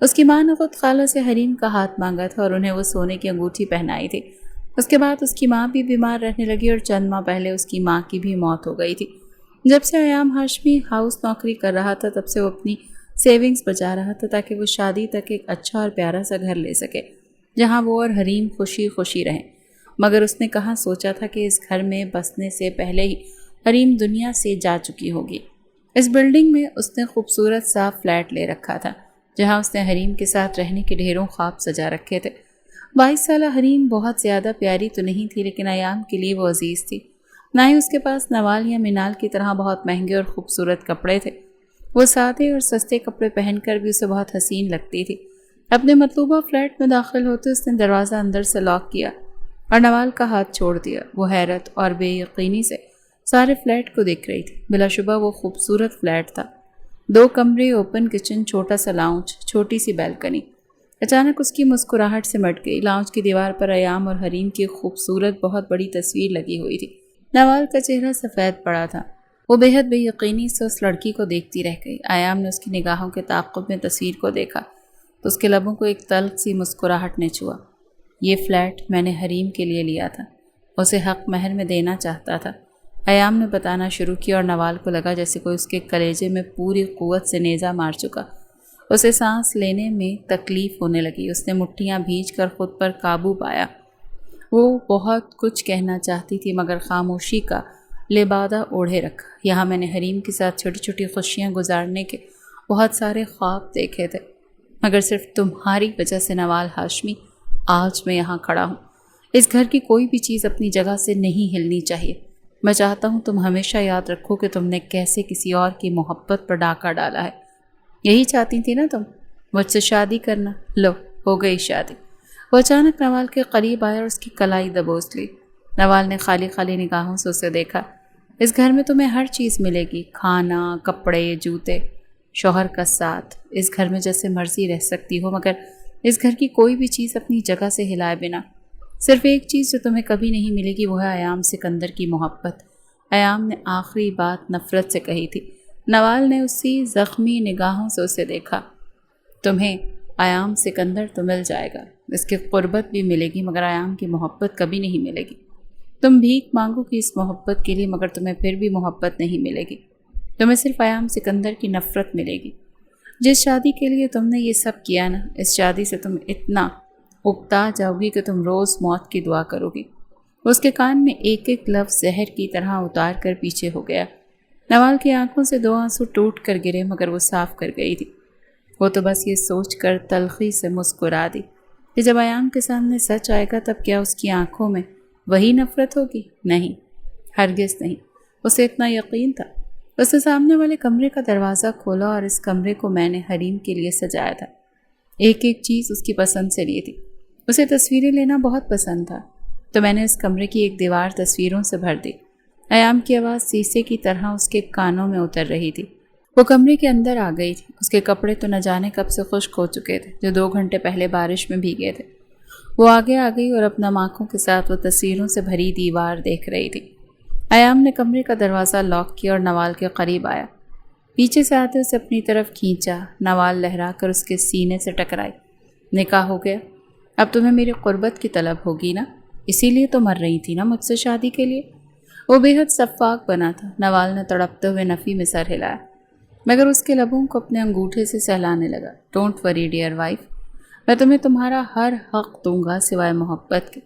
اس کی ماں نے خود خالہ سے حریم کا ہاتھ مانگا تھا اور انہیں وہ سونے کی انگوٹھی پہنائی تھی۔ اس کے بعد اس کی ماں بھی بیمار رہنے لگی اور چند ماہ پہلے اس کی ماں کی بھی موت ہو گئی تھی۔ جب سے ایام ہاشمی ہاؤس نوکری کر رہا تھا تب سے وہ اپنی سیونگز بچا رہا تھا تاکہ وہ شادی تک ایک اچھا اور پیارا سا گھر لے سکے جہاں وہ اور حریم خوشی خوشی رہیں، مگر اس نے کہاں سوچا تھا کہ اس گھر میں بسنے سے پہلے ہی حریم دنیا سے جا چکی ہوگی۔ اس بلڈنگ میں اس نے خوبصورت سا فلیٹ لے رکھا تھا جہاں اس نے حریم کے ساتھ رہنے کے ڈھیروں خواب سجا رکھے تھے۔ 22 سالہ حریم بہت زیادہ پیاری تو نہیں تھی، لیکن ایام کے لیے وہ عزیز تھی۔ نہ ہی اس کے پاس نوال یا منال کی طرح بہت مہنگے اور خوبصورت کپڑے تھے۔ وہ سادے اور سستے کپڑے پہن کر بھی اسے بہت حسین لگتی تھی۔ اپنے مطلوبہ فلیٹ میں داخل ہوتے اس نے دروازہ اندر سے لاک کیا اور نوال کا ہاتھ چھوڑ دیا۔ وہ حیرت اور بے یقینی سے سارے فلیٹ کو دیکھ رہی تھی۔ بلا شبہ وہ خوبصورت فلیٹ تھا، 2 کمرے، اوپن کچن، چھوٹا سا لاؤنج، چھوٹی سی بیلکنی۔ اچانک اس کی مسکراہٹ سے مٹ گئی۔ لاؤنج کی دیوار پر ایام اور حریم کی خوبصورت بہت بڑی تصویر لگی ہوئی تھی۔ نوال کا چہرہ سفید پڑا تھا۔ وہ بے حد بے یقینی سے اس لڑکی کو دیکھتی رہ گئی۔ ایام نے اس کی نگاہوں کے تعاقب میں تصویر کو دیکھا تو اس کے لبوں کو ایک تلخ سی مسکراہٹ نے چھوا۔ یہ فلیٹ میں نے حریم کے لیے لیا تھا، اسے حق مہر میں دینا چاہتا تھا۔ ایام نے بتانا شروع کیا اور نوال کو لگا جیسے کوئی اس کے کلیجے میں پوری قوت سے نیزہ مار چکا۔ اسے سانس لینے میں تکلیف ہونے لگی۔ اس نے مٹھیاں بھینچ کر خود پر قابو پایا۔ وہ بہت کچھ کہنا چاہتی تھی مگر خاموشی کا لبادہ اوڑھے رکھا۔ یہاں میں نے حریم کے ساتھ چھوٹی چھوٹی خوشیاں گزارنے کے بہت سارے خواب دیکھے تھے، مگر صرف تمہاری وجہ سے نوال ہاشمی آج میں یہاں کھڑا ہوں۔ اس گھر کی کوئی بھی چیز اپنی جگہ سے نہیں ہلنی چاہیے۔ میں چاہتا ہوں تم ہمیشہ یاد رکھو کہ تم نے کیسے کسی اور کی محبت پر ڈاکہ ڈالا ہے۔ یہی چاہتی تھی نا تم مجھ سے شادی کرنا؟ لو، ہو گئی شادی۔ وہ اچانک نوال کے قریب آیا اور اس کی کلائی دبوس لی۔ نوال نے خالی خالی نگاہوں سے اسے دیکھا۔ اس گھر میں تمہیں ہر چیز ملے گی، کھانا، کپڑے، جوتے، شوہر کا ساتھ۔ اس گھر میں جیسے مرضی رہ سکتی ہو، مگر اس گھر کی کوئی بھی چیز اپنی جگہ سے ہلائے بنا۔ صرف ایک چیز جو تمہیں کبھی نہیں ملے گی وہ ہے ایام سکندر کی محبت۔ ایام نے آخری بات نفرت سے کہی تھی۔ نوال نے اسی زخمی نگاہوں سے اسے دیکھا۔ تمہیں ایام سکندر تو مل جائے گا، اس کی قربت بھی ملے گی، مگر ایام کی محبت کبھی نہیں ملے گی۔ تم بھیک مانگو گی اس محبت کے لیے، مگر تمہیں پھر بھی محبت نہیں ملے گی۔ تمہیں صرف ایام سکندر کی نفرت ملے گی۔ جس شادی کے لیے تم نے یہ سب کیا نا، اس شادی سے تم اتنا اکتا جاؤ گی کہ تم روز موت کی دعا کرو گی۔ اس کے کان میں ایک ایک لفظ زہر کی طرح اتار کر پیچھے ہو گیا۔ نوال کی آنکھوں سے 2 آنسو ٹوٹ کر گرے، مگر وہ صاف کر گئی تھی۔ وہ تو بس یہ سوچ کر تلخی سے مسکرا دی کہ جب ایام کے سامنے سچ آئے گا تب کیا اس کی آنکھوں میں وہی نفرت ہوگی؟ نہیں، ہرگز نہیں۔ اسے اتنا یقین تھا۔ اس نے سامنے والے کمرے کا دروازہ کھولا اور اس کمرے کو میں نے حریم کے لیے سجایا تھا۔ ایک ایک چیز اس کی پسند سے لی تھی۔ اسے تصویریں لینا بہت پسند تھا، تو میں نے اس کمرے کی ایک دیوار تصویروں سے بھر دی۔ ایام کی آواز شیشے کی طرح اس کے کانوں میں اتر رہی تھی۔ وہ کمرے کے اندر آ گئی تھی۔ اس کے کپڑے تو نہ جانے کب سے خشک ہو چکے تھے، جو 2 گھنٹے پہلے بارش میں بھیگے تھے۔ وہ آگے آ گئی اور اپنا آنکھوں کے ساتھ وہ تصویروں سے بھری دیوار دیکھ رہی تھی۔ ایام نے کمرے کا دروازہ لاک کیا اور نوال کے قریب آیا۔ پیچھے سے آتے اسے اپنی طرف کھینچا۔ نوال لہرا کر اس کے سینے سے ٹکرائی۔ نکاح ہو گیا؟ اب تمہیں میری قربت کی طلب ہوگی نا؟ اسی لیے تو مر رہی تھی نا مجھ سے شادی کے لیے؟ وہ بے حد شفاق بنا تھا۔ نوال نے تڑپتے ہوئے نفی میں سر ہلایا، مگر اس کے لبوں کو اپنے انگوٹھے سے سہلانے لگا۔ ڈونٹ وری ڈیئر وائف، میں تمہیں تمہارا ہر حق دوں گا سوائے محبت کے۔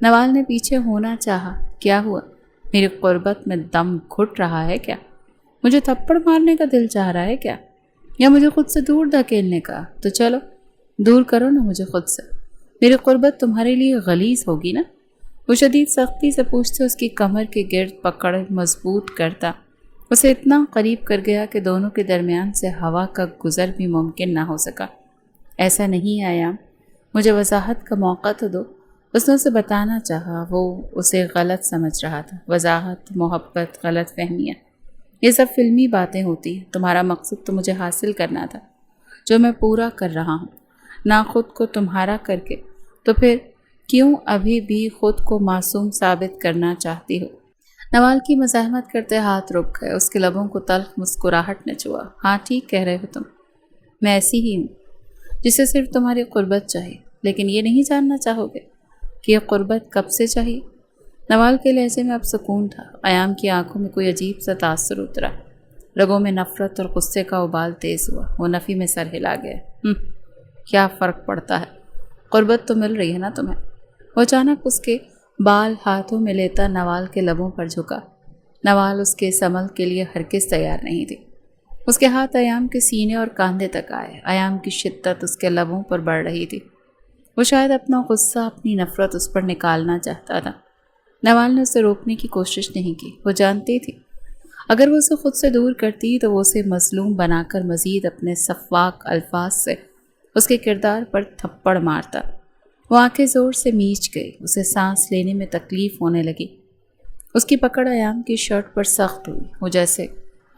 نوال نے پیچھے ہونا چاہا۔ کیا ہوا؟ میری قربت میں دم گھٹ رہا ہے کیا؟ مجھے تھپڑ مارنے کا دل چاہ رہا ہے کیا؟ یا مجھے خود سے دور دھکیلنے کا؟ تو چلو دور کرو نا مجھے خود سے۔ میری قربت تمہارے لیے غلیظ ہوگی نا؟ وہ شدید سختی سے پوچھتے اس کی کمر کے گرد پکڑ مضبوط کرتا اسے اتنا قریب کر گیا کہ دونوں کے درمیان سے ہوا کا گزر بھی ممکن نہ ہو سکا۔ ایسا نہیں آیا، مجھے وضاحت کا موقع تو دو۔ اس نے اسے بتانا چاہا، وہ اسے غلط سمجھ رہا تھا۔ وضاحت، محبت، غلط فہمیاں، یہ سب فلمی باتیں ہوتی ہیں۔ تمہارا مقصد تو مجھے حاصل کرنا تھا، جو میں پورا کر رہا ہوں، نہ خود کو تمہارا کر کے۔ تو پھر کیوں ابھی بھی خود کو معصوم ثابت کرنا چاہتی ہو؟ نوال کی مزاحمت کرتے ہاتھ رک گئے۔ اس کے لبوں کو تلخ مسکراہٹ نے چھوا۔ ہاں ٹھیک کہہ رہے ہو تم، میں ایسی ہی ہوں جسے صرف تمہاری قربت چاہیے، لیکن یہ نہیں جاننا چاہو گے کہ یہ قربت کب سے چاہیے؟ نوال کے لہجے میں اب سکون تھا۔ ایام کی آنکھوں میں کوئی عجیب سا تاثر اترا، رگوں میں نفرت اور غصے کا ابال تیز ہوا۔ وہ نفی میں سر ہلا گیا۔ کیا فرق پڑتا ہے، قربت تو مل رہی ہے نا تمہیں۔ وہ اچانک اس کے بال ہاتھوں میں لیتا نوال کے لبوں پر جھکا۔ نوال اس کے سمل کے لیے ہرگز تیار نہیں تھی۔ اس کے ہاتھ ایام کے سینے اور کاندھے تک آئے۔ ایام کی شدت اس کے لبوں پر بڑھ رہی تھی۔ وہ شاید اپنا غصہ، اپنی نفرت اس پر نکالنا چاہتا تھا۔ نوال نے اسے روکنے کی کوشش نہیں کی۔ وہ جانتی تھی اگر وہ اسے خود سے دور کرتی تو وہ اسے مظلوم بنا کر مزید اپنے شفاق الفاظ سے اس کے کردار پر تھپڑ مارتا۔ وہ آنکھیں زور سے میچ گئی۔ اسے سانس لینے میں تکلیف ہونے لگی۔ اس کی پکڑ ایام کی شرٹ پر سخت ہوئی۔ وہ جیسے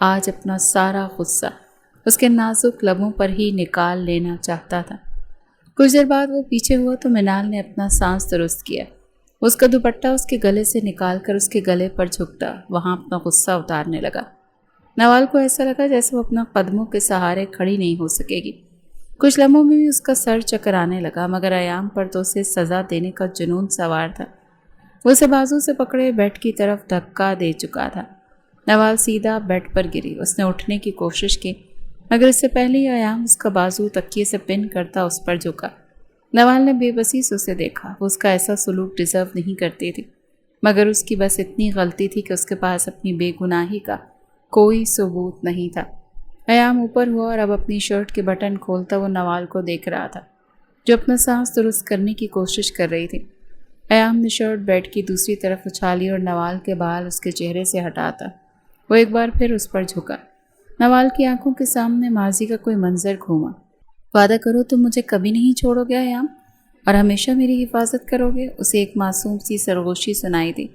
آج اپنا سارا غصہ اس کے نازک لبوں پر ہی نکال لینا چاہتا تھا۔ کچھ دیر بعد وہ پیچھے ہوا تو منال نے اپنا سانس درست کیا۔ اس کا دوپٹہ اس کے گلے سے نکال کر اس کے گلے پر جھکتا وہاں اپنا غصہ اتارنے لگا۔ نوال کو ایسا لگا جیسے وہ اپنا قدموں کے سہارے کھڑی نہیں ہو سکے گی۔ کچھ لمحوں میں بھی اس کا سر چکرانے لگا، مگر ایام پر تو اسے سزا دینے کا جنون سوار تھا۔ وہ اسے بازو سے پکڑے بیڈ کی طرف دھکا دے چکا تھا۔ نوال سیدھا بیڈ پر گری۔ اس نے اٹھنے کی کوشش کی، مگر اس سے پہلے ہی ایام اس کا بازو تکیے سے پن کرتا اس پر جھکا۔ نوال نے بے بسی سے اسے دیکھا۔ وہ اس کا ایسا سلوک ڈیزرو نہیں کرتی تھی، مگر اس کی بس اتنی غلطی تھی کہ اس کے پاس اپنی بے گناہی کا کوئی ثبوت نہیں تھا۔ ایام اوپر ہوا اور اب اپنی شرٹ کے بٹن کھولتا وہ نوال کو دیکھ رہا تھا، جو اپنا سانس درست کرنے کی کوشش کر رہی تھی۔ ایام نے شرٹ بیڈ کی دوسری طرف اچھالی اور نوال کے بال اس کے چہرے سے ہٹاتا وہ ایک بار پھر اس پر جھکا۔ نوال کی آنکھوں کے سامنے ماضی کا کوئی منظر گھوما۔ وعدہ کرو تم مجھے کبھی نہیں چھوڑو گے ایام، اور ہمیشہ میری حفاظت کرو گے؟ اسے ایک معصوم سی سرگوشی سنائی دی۔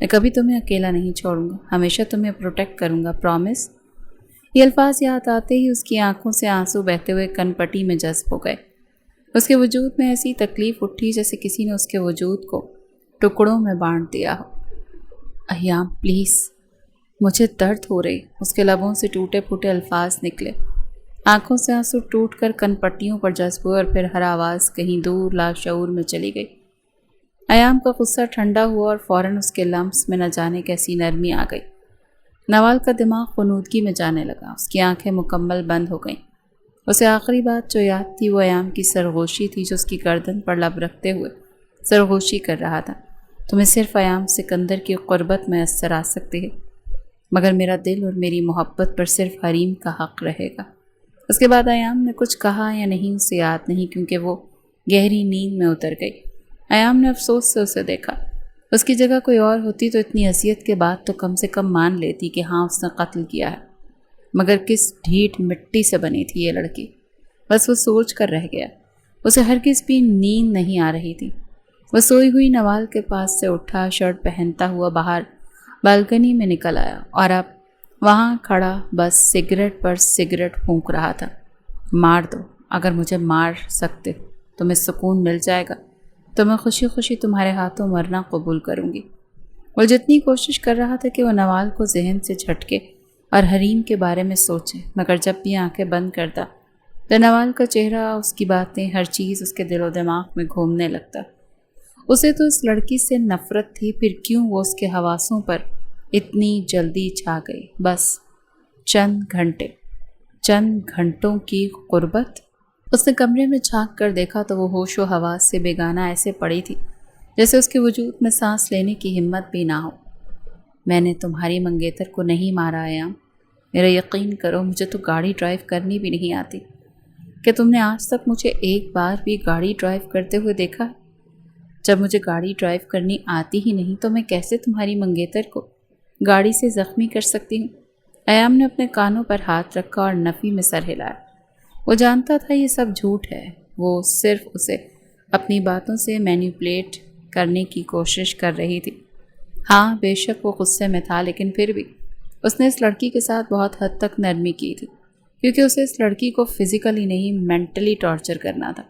میں کبھی تمہیں اکیلا نہیں چھوڑوں گا، ہمیشہ تمہیں پروٹیکٹ کروں گا، پرومس۔ یہ الفاظ یاد آتے ہی اس کی آنکھوں سے آنسو بہتے ہوئے کن پٹی میں جذب ہو گئے۔ اس کے وجود میں ایسی تکلیف اٹھی جیسے کسی نے اس کے وجود کو ٹکڑوں میں بانٹ دیا ہو۔ ایام پلیز، مجھے درد ہو رہی۔ اس کے لبوں سے ٹوٹے پھوٹے الفاظ نکلے۔ آنکھوں سے آنسو ٹوٹ کر کن پٹیوں پر جذب ہوئے اور پھر ہر آواز کہیں دور لاشعور میں چلی گئی۔ ایام کا غصہ ٹھنڈا ہوا اور فوراً اس کے لمس میں نہ جانے کیسی نرمی آ گئی۔ نوال کا دماغ غنودگی میں جانے لگا۔ اس کی آنکھیں مکمل بند ہو گئیں۔ اسے آخری بات جو یاد تھی وہ ایام کی سرگوشی تھی، جو اس کی گردن پر لب رکھتے ہوئے سرگوشی کر رہا تھا۔ تمہیں صرف ایام سکندر کی قربت میسر آ سکتی ہے، مگر میرا دل اور میری محبت پر صرف حریم کا حق رہے گا۔ اس کے بعد ایام نے کچھ کہا یا نہیں اسے یاد نہیں، کیونکہ وہ گہری نیند میں اتر گئی۔ ایام نے افسوس سے اسے دیکھا۔ اس کی جگہ کوئی اور ہوتی تو اتنی اذیت کے بعد تو کم سے کم مان لیتی کہ ہاں اس نے قتل کیا ہے، مگر کس ڈھیٹ مٹی سے بنی تھی یہ لڑکی۔ بس وہ سوچ کر رہ گیا۔ اسے ہرگز بھی نیند نہیں آ رہی تھی۔ وہ سوئی ہوئی نوال کے پاس سے اٹھا، شرٹ پہنتا ہوا باہر بالکنی میں نکل آیا اور اب وہاں کھڑا بس سگریٹ پر سگریٹ پھونک رہا تھا۔ مار دو، اگر مجھے مار سکتے تمہیں سکون مل جائے گا تو میں خوشی خوشی تمہارے ہاتھوں مرنا قبول کروں گی۔ وہ جتنی کوشش کر رہا تھا کہ وہ نوال کو ذہن سے جھٹکے اور حریم کے بارے میں سوچے، مگر جب بھی آنکھیں بند کرتا تو نوال کا چہرہ، اس کی باتیں، ہر چیز اس کے دل و دماغ میں گھومنے لگتا۔ اسے تو اس لڑکی سے نفرت تھی، پھر کیوں وہ اس کے حواسوں پر اتنی جلدی چھا گئی؟ بس چند گھنٹوں کی قربت۔ اس نے کمرے میں جھانک کر دیکھا تو وہ ہوش و حواس سے بیگانہ ایسے پڑی تھی جیسے اس کے وجود میں سانس لینے کی ہمت بھی نہ ہو۔ میں نے تمہاری منگیتر کو نہیں مارا ایام، میرا یقین کرو، مجھے تو گاڑی ڈرائیو کرنی بھی نہیں آتی۔ کہ تم نے آج تک مجھے ایک بار بھی گاڑی ڈرائیو کرتے ہوئے دیکھا؟ جب مجھے گاڑی ڈرائیو کرنی آتی ہی نہیں تو میں کیسے تمہاری منگیتر کو گاڑی سے زخمی کر سکتی ہوں؟ ایام نے اپنے کانوں پر ہاتھ رکھا اور نفی میں سر ہلایا۔ وہ جانتا تھا یہ سب جھوٹ ہے، وہ صرف اسے اپنی باتوں سے مینیپولیٹ کرنے کی کوشش کر رہی تھی۔ ہاں بے شک وہ غصے میں تھا، لیکن پھر بھی اس نے اس لڑکی کے ساتھ بہت حد تک نرمی کی تھی، کیونکہ اسے اس لڑکی کو فزیکلی نہیں مینٹلی ٹارچر کرنا تھا۔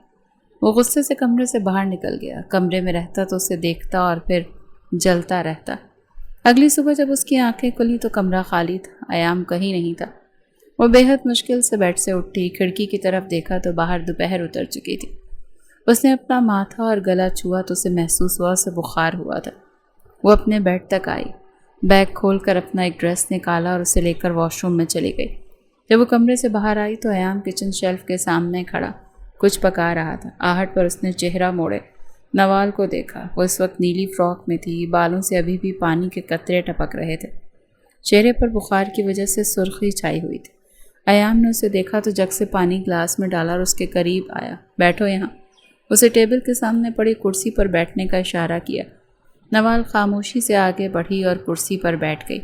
وہ غصے سے کمرے سے باہر نکل گیا۔ کمرے میں رہتا تو اسے دیکھتا اور پھر جلتا رہتا۔ اگلی صبح جب اس کی آنکھیں کھلی تو کمرہ خالی تھا، ایام کہیں نہیں تھا۔ وہ بے حد مشکل سے بیڈ سے اٹھی، کھڑکی کی طرف دیکھا تو باہر دوپہر اتر چکی تھی۔ اس نے اپنا ماتھا اور گلا چھوا تو اسے محسوس ہوا اسے بخار ہوا تھا۔ وہ اپنے بیڈ تک آئی، بیگ کھول کر اپنا ایک ڈریس نکالا اور اسے لے کر واش روم میں چلی گئی۔ جب وہ کمرے سے باہر آئی تو ایام کچن شیلف کے سامنے کھڑا کچھ پکا رہا تھا۔ آہٹ پر اس نے چہرہ موڑے نوال کو دیکھا۔ وہ اس وقت نیلی فراک میں تھی، بالوں سے ابھی بھی پانی کے قطرے ٹپک رہے تھے، چہرے پر بخار کی وجہ سے سرخی چھائی ہوئی تھی۔ ایام نے اسے دیکھا تو جگ سے پانی گلاس میں ڈالا اور اس کے قریب آیا۔ بیٹھو یہاں۔ اسے ٹیبل کے سامنے پڑی کرسی پر بیٹھنے کا اشارہ کیا۔ نوال خاموشی سے آگے بڑھی اور کرسی پر بیٹھ گئی۔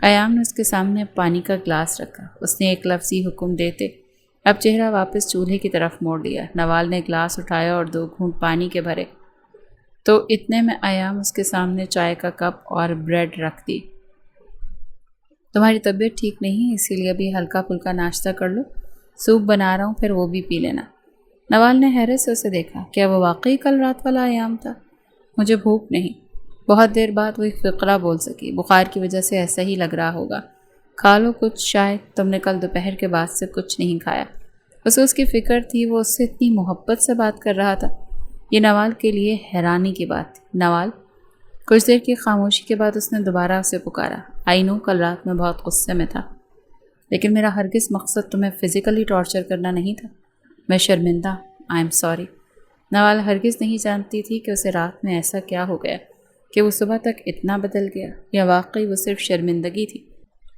ایام نے اس کے سامنے پانی کا گلاس رکھا۔ اس نے ایک لفظی حکم دیتے اب چہرہ واپس چولہے کی طرف موڑ لیا۔ نوال نے گلاس اٹھایا اور 2 گھونٹ پانی کے بھرے تو اتنے میں ایام اس کے سامنے چائے کا کپ اور بریڈ رکھ دی۔ تمہاری طبیعت ٹھیک نہیں ہے، اسی لیے ابھی ہلکا پھلکا ناشتہ کر لو، سوپ بنا رہا ہوں، پھر وہ بھی پی لینا۔ نوال نے حیرت سے اسے دیکھا۔ کیا وہ واقعی کل رات والا ایام تھا؟ مجھے بھوک نہیں۔ بہت دیر بعد وہ ایک فقرہ بول سکی۔ بخار کی وجہ سے ایسا ہی لگ رہا ہوگا، کھا لو کچھ، شاید تم نے کل دوپہر کے بعد سے کچھ نہیں کھایا۔ اسے اس کی فکر تھی، وہ اس سے اتنی محبت سے بات کر رہا تھا۔ یہ نوال کے لیے حیرانی کی بات تھی۔ نوال۔ کچھ دیر کی خاموشی کے بعد اس نے دوبارہ اسے پکارا۔ آئی نو کل رات میں بہت غصے میں تھا، لیکن میرا ہرگز مقصد تمہیں فزیکلی ٹارچر کرنا نہیں تھا۔ میں شرمندہ، آئی ایم سوری۔ نوال ہرگز نہیں جانتی تھی کہ اسے رات میں ایسا کیا ہو گیا کہ وہ صبح تک اتنا بدل گیا، یا واقعی وہ صرف شرمندگی تھی۔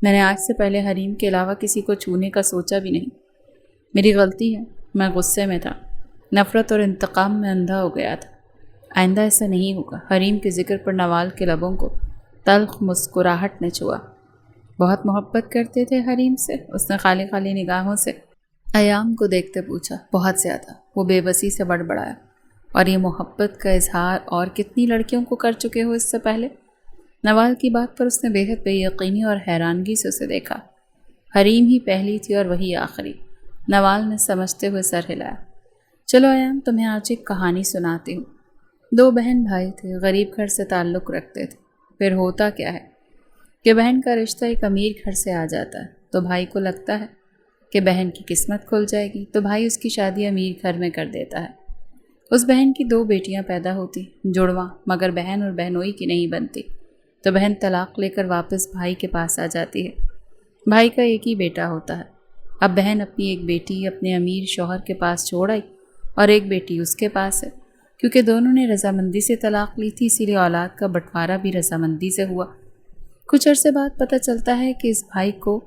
میں نے آج سے پہلے حریم کے علاوہ کسی کو چھونے کا سوچا بھی نہیں۔ میری غلطی ہے، میں غصے میں تھا، نفرت اور انتقام میں اندھا ہو گیا تھا۔ آئندہ ایسا نہیں ہوگا۔ حریم کے ذکر پر نوال کے لبوں کو تلخ مسکراہٹ نے چھوا۔ بہت محبت کرتے تھے حریم سے؟ اس نے خالی خالی نگاہوں سے ایام کو دیکھتے پوچھا۔ بہت زیادہ، وہ بے بسی سے بڑبڑایا۔ اور یہ محبت کا اظہار اور کتنی لڑکیوں کو کر چکے ہو اس سے پہلے؟ نوال کی بات پر اس نے بے حد بے یقینی اور حیرانگی سے اسے دیکھا۔ حریم ہی پہلی تھی اور وہی آخری۔ نوال نے سمجھتے ہوئے سر ہلایا۔ چلو ایام، تمہیں آج ایک کہانی سناتی ہوں۔ 2 بہن بھائی تھے، غریب گھر سے تعلق رکھتے تھے۔ پھر ہوتا کیا ہے کہ بہن کا رشتہ ایک امیر گھر سے آ جاتا ہے تو بھائی کو لگتا ہے کہ بہن کی قسمت کھل جائے گی، تو بھائی اس کی شادی امیر گھر میں کر دیتا ہے۔ اس بہن کی 2 بیٹیاں پیدا ہوتی، جڑواں، مگر بہن اور بہنوئی کی نہیں بنتی، تو بہن طلاق لے کر واپس بھائی کے پاس آ جاتی ہے۔ بھائی کا ایک ہی بیٹا ہوتا ہے۔ اب بہن اپنی ایک بیٹی اپنے امیر شوہر کے پاس چھوڑ آئی اور ایک بیٹی اس کے پاس ہے۔ کیونکہ دونوں نے رضامندی سے طلاق لی تھی، اسی لیے اولاد کا بٹوارا بھی رضامندی سے ہوا۔ کچھ عرصے بعد پتہ چلتا ہے کہ اس بھائی کو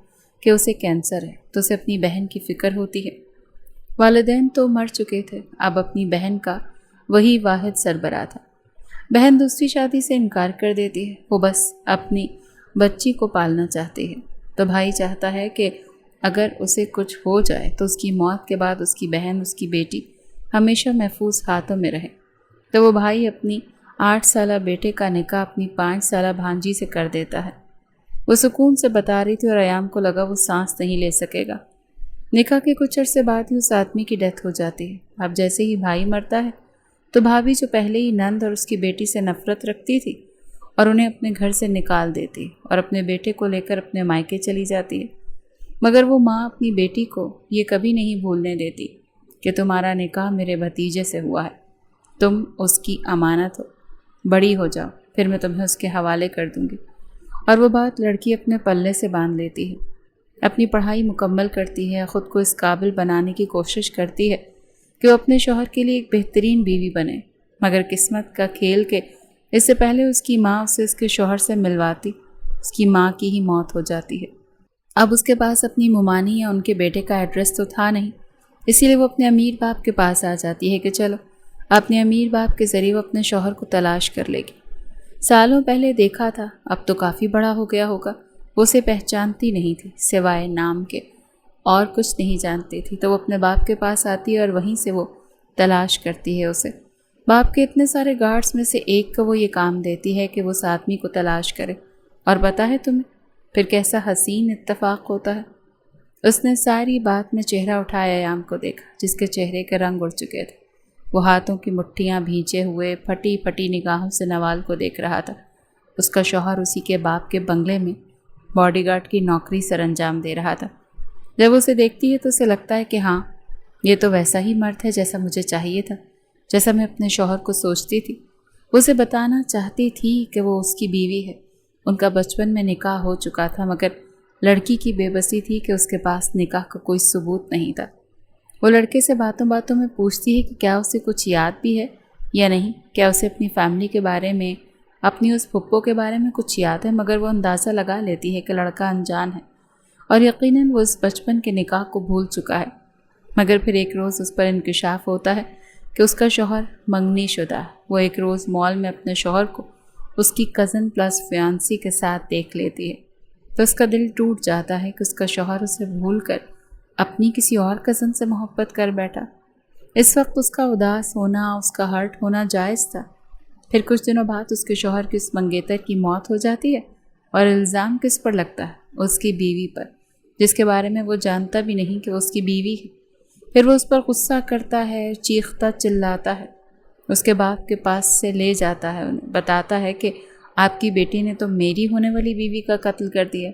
کہ اسے کینسر ہے تو اسے اپنی بہن کی فکر ہوتی ہے۔ والدین تو مر چکے تھے، اب اپنی بہن کا وہی واحد سربراہ تھا۔ بہن دوسری شادی سے انکار کر دیتی ہے، وہ بس اپنی بچی کو پالنا چاہتی ہے۔ تو بھائی چاہتا ہے کہ اگر اسے کچھ ہو جائے تو اس کی موت کے بعد اس کی بہن، اس کی بیٹی ہمیشہ محفوظ ہاتھوں میں رہے۔ تو وہ بھائی اپنی 8 سالہ بیٹے کا نکاح اپنی 5 سالہ بھانجی سے کر دیتا ہے۔ وہ سکون سے بتا رہی تھی اور ایام کو لگا وہ سانس نہیں لے سکے گا۔ نکاح کے کچھ عرصے بعد ہی اس آدمی کی ڈیتھ ہو جاتی ہے۔ اب جیسے ہی بھائی مرتا ہے تو بھابھی جو پہلے ہی نند اور اس کی بیٹی سے نفرت رکھتی تھی اور انہیں اپنے گھر سے نکال دیتی اور اپنے بیٹے کو لے کر اپنے مائکے چلی جاتی ہے۔ مگر وہ ماں اپنی بیٹی کو یہ کبھی نہیں بھولنے دیتی کہ تمہارا نکاح میرے بھتیجے سے ہوا ہے، تم اس کی امانت ہو، بڑی ہو جاؤ پھر میں تمہیں اس کے حوالے کر دوں گی۔ اور وہ بات لڑکی اپنے پلے سے باندھ لیتی ہے، اپنی پڑھائی مکمل کرتی ہے، خود کو اس قابل بنانے کی کوشش کرتی ہے کہ وہ اپنے شوہر کے لیے ایک بہترین بیوی بنے۔ مگر قسمت کا کھیل کہ اس سے پہلے اس کی ماں اسے اس کے شوہر سے ملواتی، اس کی ماں کی ہی موت ہو جاتی ہے۔ اب اس کے پاس اپنی ممانی یا ان کے بیٹے کا ایڈریس تو تھا نہیں، اسی لیے وہ اپنے امیر باپ کے پاس آ جاتی ہے کہ چلو اپنے امیر باپ کے ذریعے وہ اپنے شوہر کو تلاش کر لے گی۔ سالوں پہلے دیکھا تھا، اب تو کافی بڑا ہو گیا ہوگا، وہ اسے پہچانتی نہیں تھی، سوائے نام کے اور کچھ نہیں جانتی تھی۔ تو وہ اپنے باپ کے پاس آتی ہے اور وہیں سے وہ تلاش کرتی ہے اسے۔ باپ کے اتنے سارے گارڈز میں سے ایک کو وہ یہ کام دیتی ہے کہ وہ اس آدمی کو تلاش کرے۔ اور پتہ ہے تمہیں پھر کیسا حسین اتفاق ہوتا ہے؟ اس نے ساری بات میں چہرہ اٹھایا ایام کو دیکھا، جس کے چہرے کے رنگ اڑ چکے تھے۔ وہ ہاتھوں کی مٹھیاں بھینچے ہوئے پھٹی پھٹی نگاہوں سے نوال کو دیکھ رہا تھا۔ اس کا شوہر اسی کے باپ کے بنگلے میں باڈی گارڈ کی نوکری سر انجام دے رہا تھا۔ جب اسے دیکھتی ہے تو اسے لگتا ہے کہ ہاں، یہ تو ویسا ہی مرد ہے جیسا مجھے چاہیے تھا، جیسا میں اپنے شوہر کو سوچتی تھی۔ وہ اسے بتانا چاہتی تھی کہ وہ اس کی بیوی ہے، ان کا بچپن میں نکاح ہو چکا تھا، مگر لڑکی کی بے بسی تھی کہ اس کے پاس نکاح کا کوئی ثبوت نہیں تھا۔ وہ لڑکے سے باتوں باتوں میں پوچھتی ہے کہ کیا اسے کچھ یاد بھی ہے یا نہیں، کیا اسے اپنی فیملی کے بارے میں، اپنی اس پھپھو کے بارے میں کچھ یاد ہے۔ مگر وہ اندازہ لگا لیتی ہے کہ لڑکا انجان ہے اور یقیناً وہ اس بچپن کے نکاح کو بھول چکا ہے۔ مگر پھر ایک روز اس پر انکشاف ہوتا ہے کہ اس کا شوہر منگنی شدہ ہے۔ وہ ایک روز مال میں اپنے شوہر کو اس کی کزن پلس فیانسی کے ساتھ دیکھ لیتی ہے تو اس کا دل ٹوٹ جاتا ہے کہ اس کا شوہر اسے بھول کر اپنی کسی اور کزن سے محبت کر بیٹھا۔ اس وقت اس کا اداس ہونا، اس کا ہرٹ ہونا جائز تھا۔ پھر کچھ دنوں بعد اس کے شوہر کی اس منگیتر کی موت ہو جاتی ہے اور الزام کس پر لگتا ہے؟ اس کی بیوی پر، جس کے بارے میں وہ جانتا بھی نہیں کہ وہ اس کی بیوی ہے۔ پھر وہ اس پر غصہ کرتا ہے، چیختا چلاتا ہے، اس کے باپ کے پاس سے لے جاتا ہے، انہیں بتاتا ہے کہ آپ کی بیٹی نے تو میری ہونے والی بیوی کا قتل کر دیا،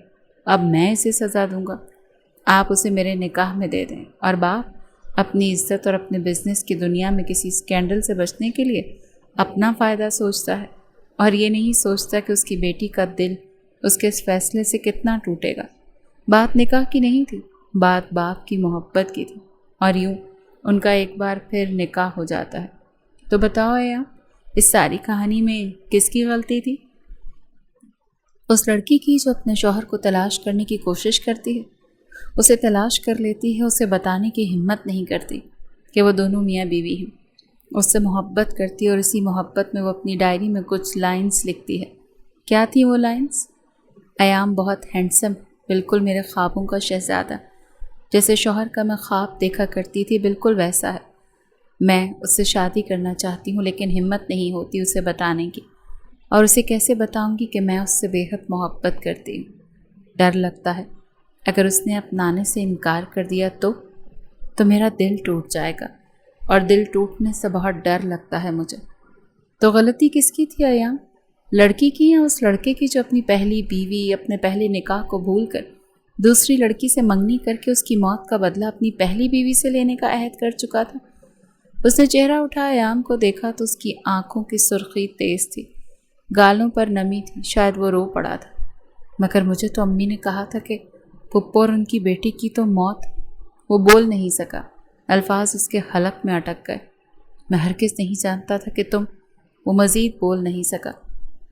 اب میں اسے سزا دوں گا، آپ اسے میرے نکاح میں دے دیں۔ اور باپ اپنی عزت اور اپنے بزنس کی دنیا میں کسی اسکینڈل سے بچنے کے لیے اپنا فائدہ سوچتا ہے اور یہ نہیں سوچتا کہ اس کی بیٹی کا دل اس کے اس فیصلے سے کتنا ٹوٹے گا۔ بات نکاح کی نہیں تھی، بات باپ کی محبت کی تھی، اور یوں ان کا ایک بار پھر نکاح ہو جاتا ہے۔ تو بتاؤ ایام، اس ساری کہانی میں کس کی غلطی تھی؟ اس لڑکی کی جو اپنے شوہر کو تلاش کرنے کی کوشش کرتی ہے، اسے تلاش کر لیتی ہے، اسے بتانے کی ہمت نہیں کرتی کہ وہ دونوں میاں بیوی ہیں، اس سے محبت کرتی ہے اور اسی محبت میں وہ اپنی ڈائری میں کچھ لائنز لکھتی ہے۔ کیا تھی وہ لائنز؟ ایام بہت ہینڈسم، بالکل میرے خوابوں کا شہزادہ، جیسے شوہر کا میں خواب دیکھا کرتی تھی بالکل ویسا ہے۔ میں اس سے شادی کرنا چاہتی ہوں لیکن ہمت نہیں ہوتی اسے بتانے کی، اور اسے کیسے بتاؤں گی کہ میں اس سے بے حد محبت کرتی ہوں۔ ڈر لگتا ہے اگر اس نے اپنانے سے انکار کر دیا تو میرا دل ٹوٹ جائے گا، اور دل ٹوٹنے سے بہت ڈر لگتا ہے مجھے۔ تو غلطی کس کی تھی ایام؟ لڑکی کی یا اس لڑکے کی جو اپنی پہلی بیوی، اپنے پہلے نکاح کو بھول کر دوسری لڑکی سے منگنی کر کے اس کی موت کا بدلہ اپنی پہلی بیوی سے لینے کا عہد کر چکا تھا؟ اس نے چہرہ اٹھایا، ایام کو دیکھا تو اس کی آنکھوں کی سرخی تیز تھی، گالوں پر نمی تھی، شاید وہ رو پڑا تھا۔ مگر مجھے تو امی نے کہا تھا کہ پھپھو اور ان کی بیٹی کی تو موت۔ وہ بول نہیں سکا، الفاظ اس کے حلق میں اٹک گئے۔ میں ہرگز نہیں جانتا تھا کہ تم۔ وہ مزید بول نہیں سکا۔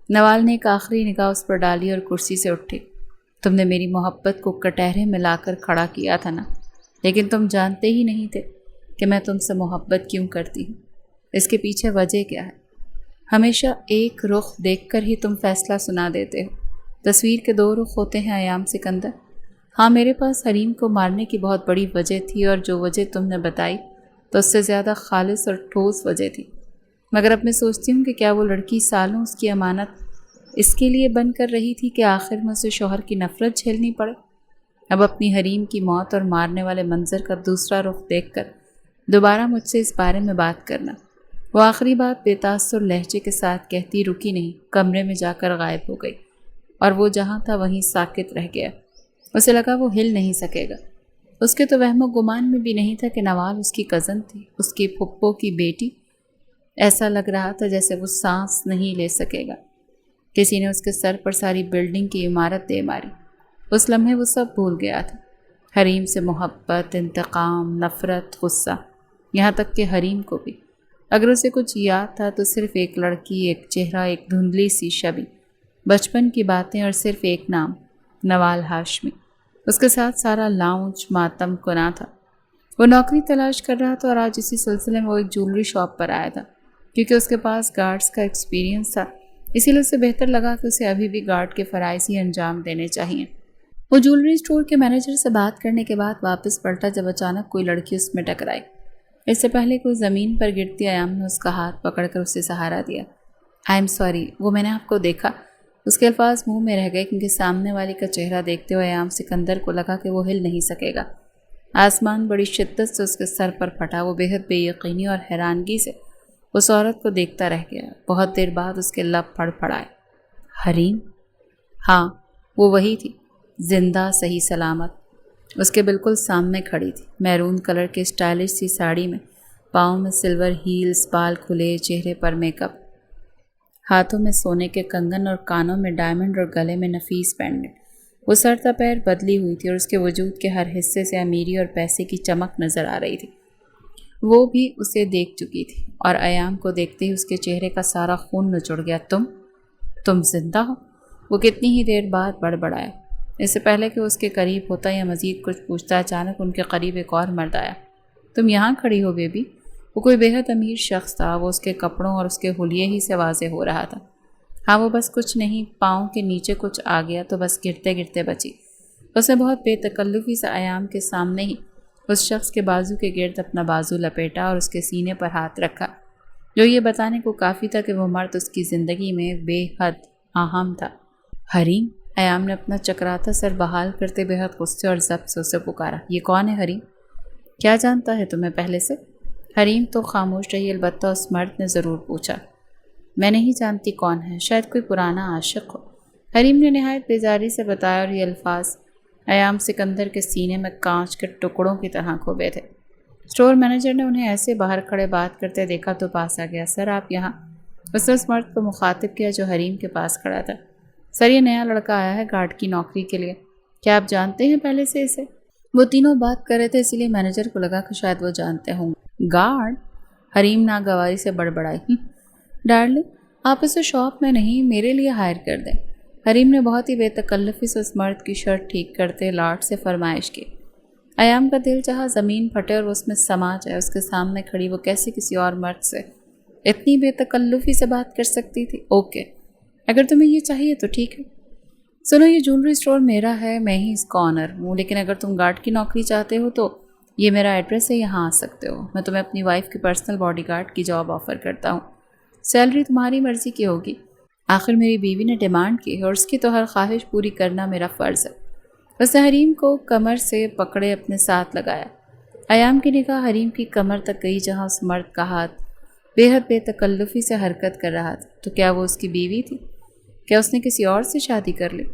نوال نے ایک آخری نگاہ اس پر ڈالی اور کرسی سے اٹھی۔ تم نے میری محبت کو کٹہرے میں لا کر کھڑا کیا تھا نا، لیکن تم جانتے ہی نہیں تھے کہ میں تم سے محبت کیوں کرتی ہوں، اس کے پیچھے وجہ کیا ہے۔ ہمیشہ ایک رخ دیکھ کر ہی تم فیصلہ سنا دیتے ہو۔ تصویر کے دو رخ ہوتے ہیں ایام سکندر۔ ہاں، میرے پاس حریم کو مارنے کی بہت بڑی وجہ تھی، اور جو وجہ تم نے بتائی تو اس سے زیادہ خالص اور ٹھوس وجہ تھی، مگر اب میں سوچتی ہوں کہ کیا وہ لڑکی سالوں اس کی امانت اس کے لیے بن کر رہی تھی کہ آخر میں اسے شوہر کی نفرت جھیلنی پڑے۔ اب اپنی حریم کی موت اور مارنے والے منظر کا دوسرا رخ دیکھ کر دوبارہ مجھ سے اس بارے میں بات کرنا۔ وہ آخری بات بے تاثر لہجے کے ساتھ کہتی رکی نہیں، کمرے میں جا کر غائب ہو گئی، اور وہ جہاں تھا وہیں ساکت رہ گیا۔ اسے لگا وہ ہل نہیں سکے گا۔ اس کے تو وہم و گمان میں بھی نہیں تھا کہ نوال اس کی کزن تھی، اس کی پھپھو کی بیٹی۔ ایسا لگ رہا تھا جیسے وہ سانس نہیں لے سکے گا۔ کسی نے اس کے سر پر ساری بلڈنگ کی عمارت دے ماری۔ اس لمحے وہ سب بھول گیا تھا، حریم سے محبت، انتقام، نفرت، غصہ، یہاں تک کہ حریم کو بھی۔ اگر اسے کچھ یاد تھا تو صرف ایک لڑکی، ایک چہرہ، ایک دھندلی سی شبی، بچپن کی باتیں، اور صرف ایک نام، نوال ہاشمی۔ اس کے ساتھ سارا لاؤنج ماتم کنا تھا۔ وہ نوکری تلاش کر رہا تھا، اور آج اسی سلسلے میں وہ ایک جولری شاپ پر آیا تھا۔ کیونکہ اس کے پاس گارڈز کا ایکسپیرینس تھا، اسی لیے اسے بہتر لگا کہ اسے ابھی بھی گارڈ کے فرائض ہی انجام دینے چاہیے۔ وہ جولری اسٹور کے مینیجر سے بات کرنے کے بعد واپس پلٹا جب اچانک کوئی لڑکی اس میں ٹکرائی۔ اس سے پہلے کوئی زمین پر گرتی ایام نے اس کا ہاتھ پکڑ کر اسے سہارا دیا۔ آئی ایم سوری، وہ میں نے آپ کو دیکھا۔ اس کے الفاظ منہ میں رہ گئے کیونکہ سامنے والی کا چہرہ دیکھتے ہوئے ایام سکندر کو لگا کہ وہ ہل نہیں سکے گا۔ آسمان بڑی شدت سے اس کے سر پر پھٹا۔ وہ بے حد بے یقینی اور حیرانگی سے اس عورت کو دیکھتا رہ گیا۔ بہت دیر بعد اس کے لب پھڑ پھڑائے۔ حریم؟ ہاں، وہ وہی تھی، زندہ، صحیح سلامت، اس کے بالکل سامنے کھڑی تھی، میرون کلر کے اسٹائلش سی ساڑی میں، پاؤں میں سلور ہیلز، بال کھلے، چہرے پر میک اپ، ہاتھوں میں سونے کے کنگن اور کانوں میں ڈائمنڈ اور گلے میں نفیس پینڈنٹ۔ وہ سر تا پیر بدلی ہوئی تھی اور اس کے وجود کے ہر حصے سے امیری اور پیسے کی چمک نظر آ رہی تھی۔ وہ بھی اسے دیکھ چکی تھی اور ایام کو دیکھتے ہی اس کے چہرے کا سارا خون نچڑ گیا۔ تم زندہ ہو؟ وہ کتنی ہی دیر بعد بڑبڑایا۔ اس سے پہلے کہ وہ اس کے قریب ہوتا یا مزید کچھ پوچھتا، اچانک ان کے قریب ایک اور مرد آیا۔ تم یہاں کھڑی ہو بیبی؟ وہ کوئی بے حد امیر شخص تھا۔ وہ اس کے کپڑوں اور اس کے حلیے ہی سے واضح ہو رہا تھا۔ ہاں، وہ بس کچھ نہیں، پاؤں کے نیچے کچھ آ گیا تو بس گرتے گرتے بچی۔ اس نے بہت بے تکلفی سے ایام کے سامنے ہی اس شخص کے بازو کے گرد اپنا بازو لپیٹا اور اس کے سینے پر ہاتھ رکھا، جو یہ بتانے کو کافی تھا کہ وہ مرد اس کی زندگی میں بے حد اہم تھا۔ حریم؟ ایام نے اپنا چکراتا سر بحال کرتے بے حد غصے اور ضبط سے اسے پکارا۔ یہ کون ہے حریم؟ کیا جانتا ہے تمہیں پہلے سے؟ حریم تو خاموش رہی، البتہ اس مرد نے ضرور پوچھا۔ میں نہیں جانتی کون ہے، شاید کوئی پرانا عاشق ہو، حریم نے نہایت بیزاری سے بتایا، اور یہ الفاظ ایام سکندر کے سینے میں کانچ کے ٹکڑوں کی طرح کھوبے تھے۔ اسٹور مینیجر نے انہیں ایسے باہر کھڑے بات کرتے دیکھا تو پاس آ گیا۔ سر، آپ یہاں؟ اس نے اس مرد کو مخاطب کیا جو حریم کے پاس کھڑا تھا۔ سر، یہ نیا لڑکا آیا ہے گارڈ کی نوکری کے لیے، کیا آپ جانتے ہیں پہلے سے اسے؟ وہ تینوں بات کر رہے تھے، اسی لیے مینیجر کو لگا کہ شاید وہ جانتے ہوں گے۔ گارڈ؟ حریم ناگواری سے بڑبڑائی۔ ڈارلنگ، آپ اسے شاپ میں نہیں میرے لیے ہائر کر دیں۔ حریم نے بہت ہی بے تکلفی سے اس مرد کی شرٹ ٹھیک کرتے لاٹ سے فرمائش کی۔ ایام کا دل چاہا زمین پھٹے اور اس میں سما جائے۔ اس کے سامنے کھڑی وہ کیسے کسی اور مرد سے اتنی بے تکلفی سے بات کر سکتی تھی؟ اوکے، اگر تمہیں یہ چاہیے تو ٹھیک ہے۔ سنو، یہ جولری اسٹور میرا ہے، میں ہی اس کا آنر ہوں، لیکن اگر تم گارڈ کی نوکری چاہتے ہو تو یہ میرا ایڈریس ہے، یہاں آ سکتے ہو۔ میں تمہیں اپنی وائف کی پرسنل باڈی گارڈ کی جاب آفر کرتا ہوں، سیلری تمہاری مرضی کی ہوگی۔ آخر میری بیوی نے ڈیمانڈ کی ہے اور اس کی تو ہر خواہش پوری کرنا میرا فرض ہے۔ اس نے حریم کو کمر سے پکڑے اپنے ساتھ لگایا۔ ایام کی نگاہ حریم کی کمر تک گئی جہاں اس مرد کا ہاتھ بے حد بے تکلفی سے حرکت کر رہا تھا۔ تو کیا وہ اس کی بیوی تھی؟ کیا اس نے کسی اور سے شادی کر لی؟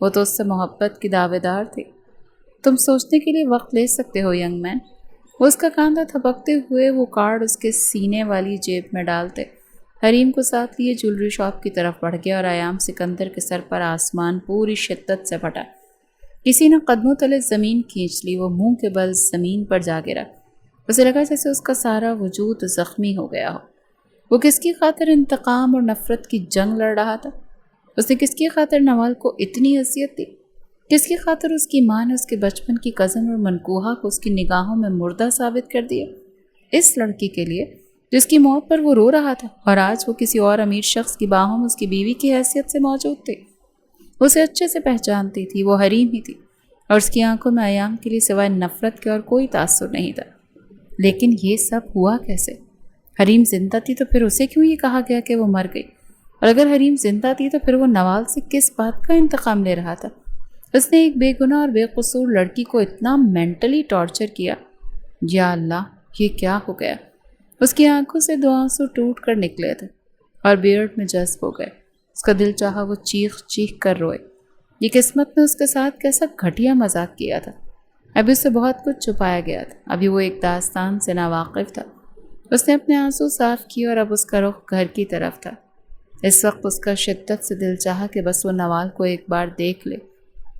وہ تو اس سے محبت کی دعوے دار تھی۔ تم سوچنے کے لیے وقت لے سکتے ہو ینگ مین۔ وہ اس کا کاندھا تھپکتے ہوئے وہ کارڈ اس کے سینے والی جیب میں ڈالتے حریم کو ساتھ لیے جولری شاپ کی طرف بڑھ گیا، اور ایام سکندر کے سر پر آسمان پوری شدت سے پھٹا۔ کسی نے قدموں تلے زمین کھینچ لی۔ وہ منہ کے بل زمین پر جا گرا۔ اسے لگا جیسے اس کا سارا وجود زخمی ہو گیا ہو۔ وہ کس کی خاطر انتقام اور نفرت کی جنگ لڑ رہا تھا؟ اس نے کس کی خاطر نوال کو اتنی اذیت دی؟ کس کی خاطر اس کی ماں نے اس کے بچپن کی کزن اور منکوہا کو اس کی نگاہوں میں مردہ ثابت کر دیا؟ اس لڑکی کے لیے جس کی موت پر وہ رو رہا تھا اور آج وہ کسی اور امیر شخص کی باہوں میں اس کی بیوی کی حیثیت سے موجود تھے۔ اسے اچھے سے پہچانتی تھی، وہ حریم ہی تھی اور اس کی آنکھوں میں ایام کے لیے سوائے نفرت کے اور کوئی تاثر نہیں تھا۔ لیکن یہ سب ہوا کیسے؟ حریم زندہ تھی تو پھر اسے کیوں یہ کہا گیا کہ وہ مر گئی؟ اور اگر حریم زندہ تھی تو پھر وہ نوال سے کس بات کا انتقام لے رہا تھا؟ اس نے ایک بے گناہ اور بے قصور لڑکی کو اتنا مینٹلی ٹارچر کیا۔ یا اللہ، یہ کیا ہو گیا؟ اس کی آنکھوں سے 2 آنسو ٹوٹ کر نکلے تھے اور بیئرڈ میں جذب ہو گئے۔ اس کا دل چاہا وہ چیخ چیخ کر روئے۔ یہ قسمت نے اس کے ساتھ کیسا گھٹیا مذاق کیا تھا۔ ابھی اسے بہت کچھ چھپایا گیا تھا، ابھی وہ ایک داستان سے ناواقف تھا۔ اس نے اپنے آنسو صاف کیے اور اب اس کا رخ گھر کی طرف تھا۔ اس وقت اس کا شدت سے دل چاہا کہ بس وہ نوال کو ایک بار دیکھ لے۔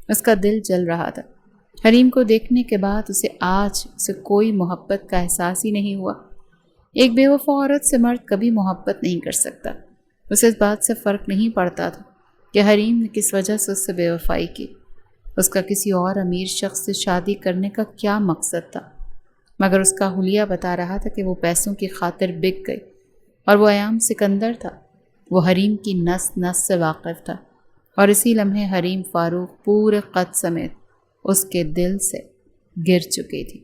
اس کا دل جل رہا تھا۔ حریم کو دیکھنے کے بعد اسے کوئی محبت کا احساس ہی نہیں ہوا۔ ایک بے وفا عورت سے مرد کبھی محبت نہیں کر سکتا۔ اسے اس بات سے فرق نہیں پڑتا تھا کہ حریم نے کس وجہ سے اس سے بے وفائی کی۔ اس کا کسی اور امیر شخص سے شادی کرنے کا کیا مقصد تھا؟ مگر اس کا حلیہ بتا رہا تھا کہ وہ پیسوں کی خاطر بک گئی اور وہ ایام سکندر تھا۔ وہ حریم کی نس نس سے واقف تھا اور اسی لمحے حریم فاروق پورے قد سمیت اس کے دل سے گر چکی تھی۔